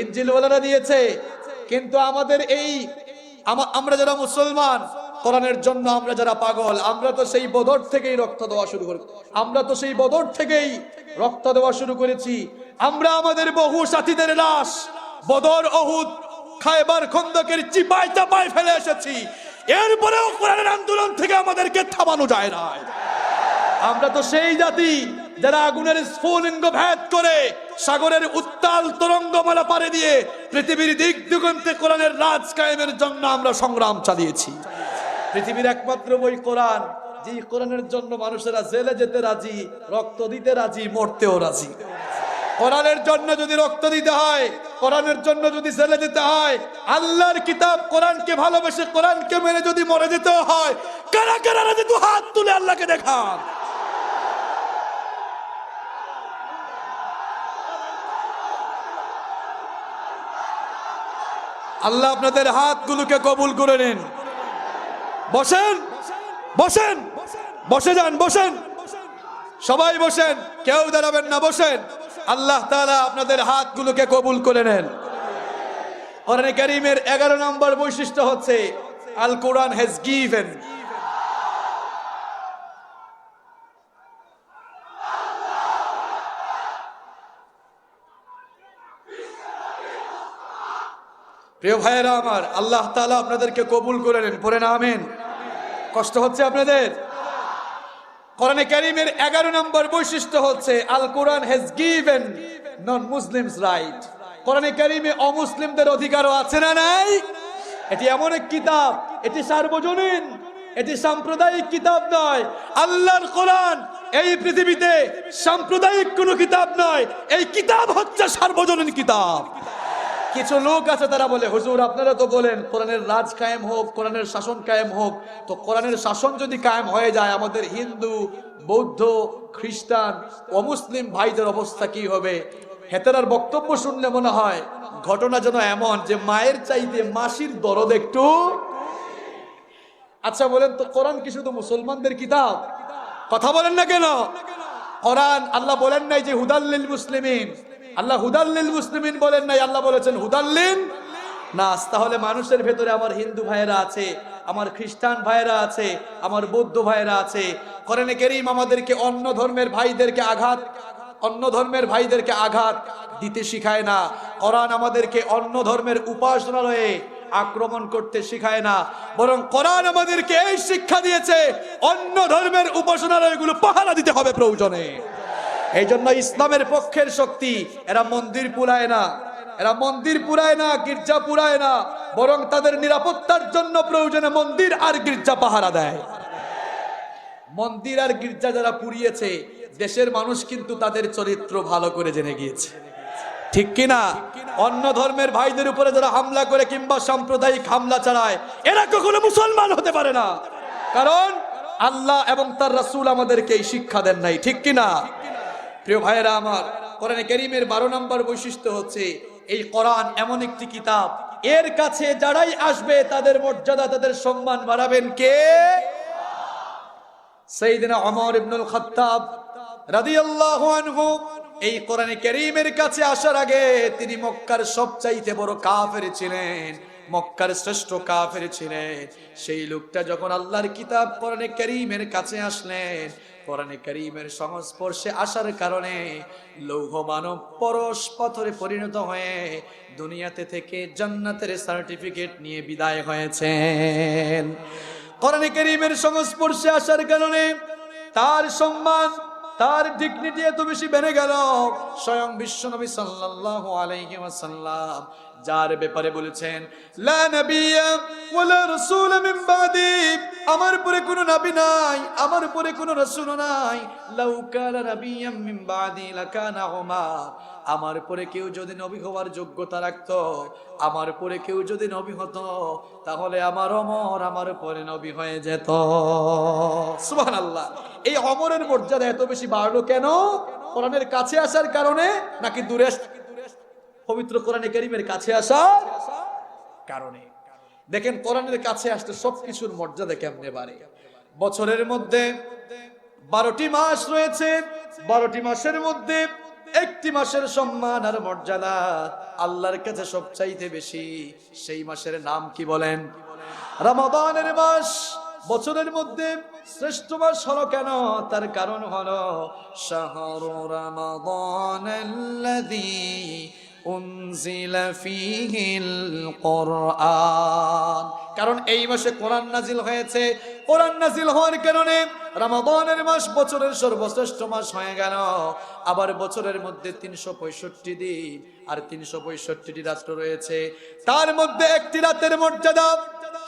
ইনজিল ওয়ালারা দিয়েছে, কিন্তু আমাদের আমরা যারা মুসলমান, কোরআনের জন্য আমরা যারা পাগল, আমরা তো সেই বদর থেকেই রক্ত দেওয়া শুরু করি। আমরা তো সেই বদর থেকেই রক্ত দেওয়া শুরু করেছি। আমরা আমাদের বহু সাথীদের লাশ বদর, উহুদ, খায়বার, খন্দকের চিপায় চাপায় ফেলে এসেছি। এরপরেও কোরআনের আন্দোলন থেকে আমাদেরকে থামানো যায় না। আমরা তো সেই জাতি যারা আগুনের স্ফুলিঙ্গ ভেদ করে সাগরের উত্তাল তরঙ্গমালা পাড়ে দিয়ে পৃথিবীর দিক দিগন্তে কোরআনের রাজ কায়েমের জন্য আমরা সংগ্রাম চালিয়েছি। পৃথিবীর একমাত্র বই কোরআন, যে কোরআনের জন্য মানুষেরা জেলে যেতে রাজি, রক্ত দিতে রাজি, মরতেও রাজি। কোরআনের জন্য যদি রক্ত দিতে হয়, কোরআনের জন্য যদি জেলে যেতে হয়, আল্লাহর কিতাব কোরআনকে ভালোবেসে কোরআনকে মেনে যদি মরে যেতে হয়, কারা কারা রাজি? তো হাত তুলে আল্লাহকে দেখান। আল্লাহ আপনাদের হাতগুলোকে কবুল করে নিন। বসেন বসেন, বসে যান, বসেন, সবাই বসেন, কেউ দাঁড়াবেন না, বসেন। আল্লাহ তাআলা আপনাদের হাতগুলোকে কবুল করে নেন। কোরআনে কারীমের 11 নম্বর বৈশিষ্ট্য হচ্ছে আল কোরআন হ্যাজ গিভেন। প্রিয় ভাইয়েরা আমার, আল্লাহ তাআলা আপনাদেরকে কবুল করে নেন, পড়েন আমিন। কষ্ট হচ্ছে আপনাদের? কোরআনে কারীমের 11 নম্বর বৈশিষ্ট্য হচ্ছে Al Quran has given non Muslims right. কোরআনে কারীমে অমুসলিমদের অধিকারও আছে না নাই? এটি এমন এক কিতাব, এটি সার্বজনীন, এটি সাম্প্রদায়িক কিতাব নয়। আল্লাহর কোরআন এই পৃথিবীতে সাম্প্রদায়িক কোনো কিতাব নয়, এই কিতাব হচ্ছে সার্বজনীন কিতাব। কিছু লোক আছে তারা বলে, হুজুর আপনারা তো বলেন কোরআনের রাজ কায়েম হোক, কোরআনের শাসন কায়েম হোক, তো কোরআনের শাসন যদি কায়েম হয়ে যায় আমাদের হিন্দু, বৌদ্ধ, খ্রিস্টান, অমুসলিম ভাইদের অবস্থা কি হবে? হেতারার বক্তব্য শুনলে মনে হয় ঘটনা যেন এমন যে মায়ের চাইতে মাসির দরদ একটু। আচ্ছা বলেন তো, কোরআন কি শুধু মুসলমানদের কিতাব? কথা বলেন না কেন? কোরআন আল্লাহ বলেন নাই যে হুদাল্লিল মুসলিমিন, আল্লাহ হুদাল্লিল মুসলিমিন বলেন নাই, আল্লাহ বলেছেন হুদাল্লিন নাস। তাহলে মানুষের ভেতরে আমার হিন্দু ভাইয়েরা আছে, আমার খ্রিস্টান ভাইয়েরা আছে, আমার বৌদ্ধ ভাইয়েরা আছে। কোরআনে কারীম আমাদেরকে অন্য ধর্মের ভাইদেরকে আঘাত দিতে শিখায় না। কোরআন আমাদেরকে অন্য ধর্মের উপাসনালয়ে আক্রমণ করতে শিখায় না, বরং কোরআন আমাদেরকে এই শিক্ষা দিয়েছে অন্য ধর্মের উপাসনালয়গুলো পাহারা দিতে হবে প্রয়োজনে। এই জন্য ইসলামের পক্ষের শক্তি এরা মন্দির পুরায় না, গির্জা পুরায় না, বরং তাদের নিরাপত্তার জন্য প্রয়োজনে মন্দির আর গির্জা পাহারা দেয়। মন্দির আর গির্জা যারা পুড়িয়েছে, দেশের মানুষ কিন্তু তাদের চরিত্র ভালো করে জেনে গিয়েছে, ঠিক কিনা? অন্য ধর্মের ভাইদের উপরে যারা হামলা করে কিংবা সাম্প্রদায়িক হামলা চালায়, এরা কখনো মুসলমান হতে পারে না, কারণ আল্লাহ এবং তার রাসূল আমাদেরকে এই শিক্ষা দেন নাই, ঠিক কিনা? প্রিয় ভাইয়েরা আমার, কোরআনে কারীমের 12 নম্বর বৈশিষ্ট্য হচ্ছে এই কোরআন এমন একটি কিতাব, এর কাছে যারাই আসবে তাদের মর্যাদা, তাদের সম্মান বাড়াবেন কে? সাইয়েদনা ওমর ইবনুল খাত্তাব রাদিয়াল্লাহু আনহু এই কোরআনে কারীমের কাছে আসার আগে তিনি মক্কার সবচাইতে বড় কাফের ছিলেন, মক্কার শ্রেষ্ঠ কাফের ছিলেন। সেই লোকটা যখন আল্লাহর কিতাব কোরআনে কারীমের কাছে আসলেন, কোরআনে কারীমের সংস্পর্শে আসার কারণে লৌহ মানব পরশ পাথরে পরিণত হয়ে দুনিয়াতে থেকে জান্নাতের সার্টিফিকেট নিয়ে বিদায় হয়েছেন। কোরআনে কারীমের সংস্পর্শে আসার কারণে তার সম্মান, তার ডিগনিটি এত বেশি বেড়ে গেল। স্বয়ং বিশ্বনবী সাল্লাল্লাহু আলাইহি ওয়াসাল্লাম যার ব্যাপারে বলেছেন, লা নাবিয়্যা ওয়ালা রাসূল মিন বাদি, আমার পরে কোনো নবী নাই, আমার পরে কোনো রাসূল নাই। লাউ কানা নাবিয়্যাম মিন বাদি লাকানা উমর, আমার পরে কেউ যদি নবী হওয়ার যোগ্যতা রাখতো, আমার পরে কেউ যদি নবী হতো, তাহলে আমার ওমর আমার পরে নবী হয়ে যেত। সুবহানাল্লাহ। এই ওমরের মর্যাদা এত বেশি বাড়লো কেন? কোরআনের কাছে আসার কারণে, নাকি দূরে? পবিত্র কোরআনে কারীমের কাছে আসার কারণে। দেখেন কোরআনের কাছে আসতে সবকিছুর মর্যাদা কেমনে বাড়ে। বছরের মধ্যে 12টি মাস রয়েছে, 12টি মাসের মধ্যে একটি মাসের সম্মান আর মর্যাদা আল্লাহর কাছে সবচাইতে বেশি। সেই মাসের নাম কি বলেন? রমাদানের মাস। বছরের মধ্যে শ্রেষ্ঠ মাস হলো কেন? তার কারণ হলো শাহরু রমাদানাল্লাযী উনজিলা ফীহিল কুরআন, কারণ এই মাসে কোরআন নাজিল হয়েছে। কোরআন নাজিল হওয়ার কারণে রমাদানের মাস বছরের সর্বশ্রেষ্ঠ মাস হয়ে গেল। আবার বছরের মধ্যে 365 দিন আর 365টি রাত্র রয়েছে, তার মধ্যে একটি রাতের মর্যাদা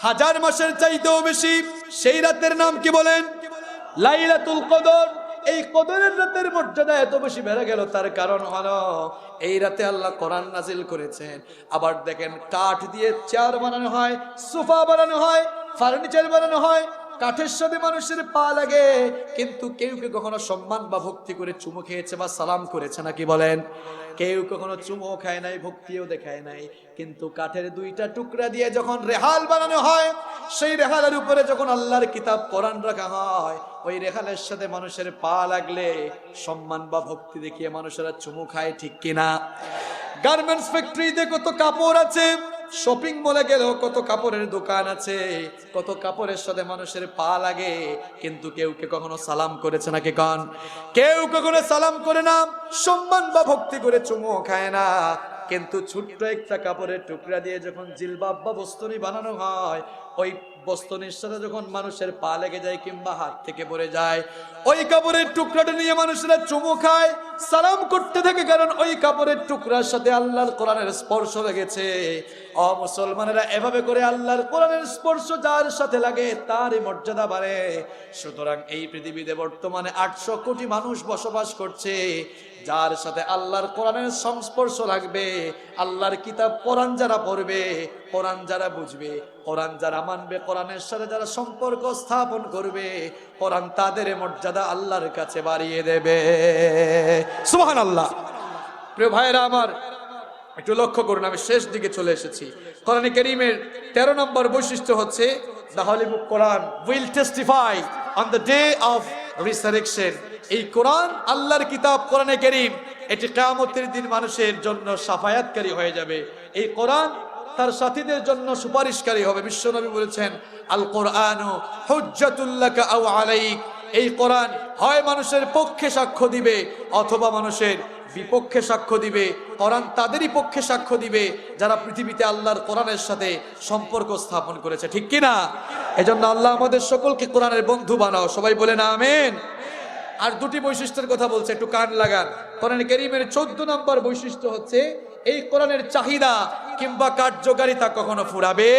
1000 মাসের চাইতেও বেশি। সেই রাতের নাম কি বলেন? লাইলাতুল কদর। এই কদরের রাতের মর্যাদা এত বেশি বেড়ে গেল, তার কারণ হলো এই রাতে আল্লাহ কোরআন নাজিল করেছেন। আবার দেখেন কাঠ দিয়ে চেয়ার বানানো হয়, সোফা বানানো হয়, ফার্নিচার বানানো হয়, কাঠের সাথে মানুষের পা লাগে, কিন্তু কেউ কেউ কখনো সম্মান বা ভক্তি করে চুমু খেয়েছে বা সালাম করেছে নাকি বলেন? কেউ কখনো চুমু খায় নাই, ভক্তিও দেখায় নাই, কিন্তু কাঠের দুইটা টুকরা দিয়ে যখন রেহাল বানানো হয়, সেই রেহালের উপরে যখন আল্লাহর কিতাব কোরআন রাখা হয়, ওই রেহালের সাথে মানুষের পা লাগলে সম্মান বা ভক্তি দেখিয়ে মানুষেরা চুমু খায়, ঠিক কিনা? গার্মেন্টস ফ্যাক্টরিতে কত কাপড় আছে, শপিং মলে গেলেও কত কাপড়ের দোকান আছে, কত কাপড়ের সাথে মানুষের পা লাগে, কিন্তু কেউ কে কখনো সালাম করেছে নাকি কন? কেউ কখনো সালাম করে না, সম্মান বা ভক্তি করে চুমু খায় না। কিন্তু ছোট্ট একটা কাপড়ের টুকরা দিয়ে যখন জিলবাব বা বস্তুনি বানানো হয়, ওই বস্তুনির সাথে যখন মানুষের পা লেগে যায় কিংবা হাত থেকে পড়ে যায়, ওই কাপড়ের টুকরাটা নিয়ে মানুষেরা চুমু খায়, সালাম করতে থাকে, কারণ ওই কাপড়ের টুকরার সাথে আল্লাহর কোরআনের স্পর্শ লেগেছে। ও মুসলমানেরা, এভাবে করে আল্লাহর কোরআনের স্পর্শ যার সাথে লাগে তারই মর্যাদা বাড়ে। সুতরাং এই পৃথিবীতে বর্তমানে 800 কোটি মানুষ বসবাস করছে, যার সাথে আল্লাহর কোরআনের সংস্পর্শ লাগবে, আল্লাহর কিতাব কোরআন যারা পড়বে, কোরআন যারা বুঝবে, কোরআন যারা মানবে, কোরআনের সাথে যারা সম্পর্ক স্থাপন করবে, কোরআন তাদের মর্যাদা আল্লাহর কাছে বাড়িয়ে দেবে। সুবহানাল্লাহ। প্রিয় ভাইরা আমার, একটু লক্ষ্য করুন, আমি শেষ দিকে চলে এসেছি। কোরআনে কারীমের 13 নম্বর বৈশিষ্ট্য হচ্ছে the holy book Quran will testify on the day of resurrection. এই কোরআন, আল্লাহর কিতাব কোরআনে কারীম, এটি কিয়ামতের দিন মানুষের জন্য শাফায়াতকারী হয়ে যাবে। এই কোরআন তার সাথীদের জন্য সুপারিশকারী হবে। বিশ্বনবী বলেছেন, আল কোরআনু হুজ্জাতুল লাকা আও আলাইক। এই কোরআন হয় মানুষের পক্ষে সাক্ষ্য দিবে অথবা মানুষের বিপক্ষে সাক্ষ্য দিবে। কোরআন তাদেরই পক্ষে সাক্ষ্য দিবে যারা পৃথিবীতে আল্লাহর কোরআনের সাথে সম্পর্ক স্থাপন করেছে, ঠিক কিনা? এজন্য আল্লাহ আমাদের সকলকে কোরআনের বন্ধু বানাও, সবাই বলেন আমিন। আর দুটি বৈশিষ্ট্যের কথা বলছে, একটু কান লাগান। কোরআন কারীমের 14 নম্বর বৈশিষ্ট্য হচ্ছে এই কোরআনের চাহিদা কিংবা কার্যকারিতা কখনো ফুরাবে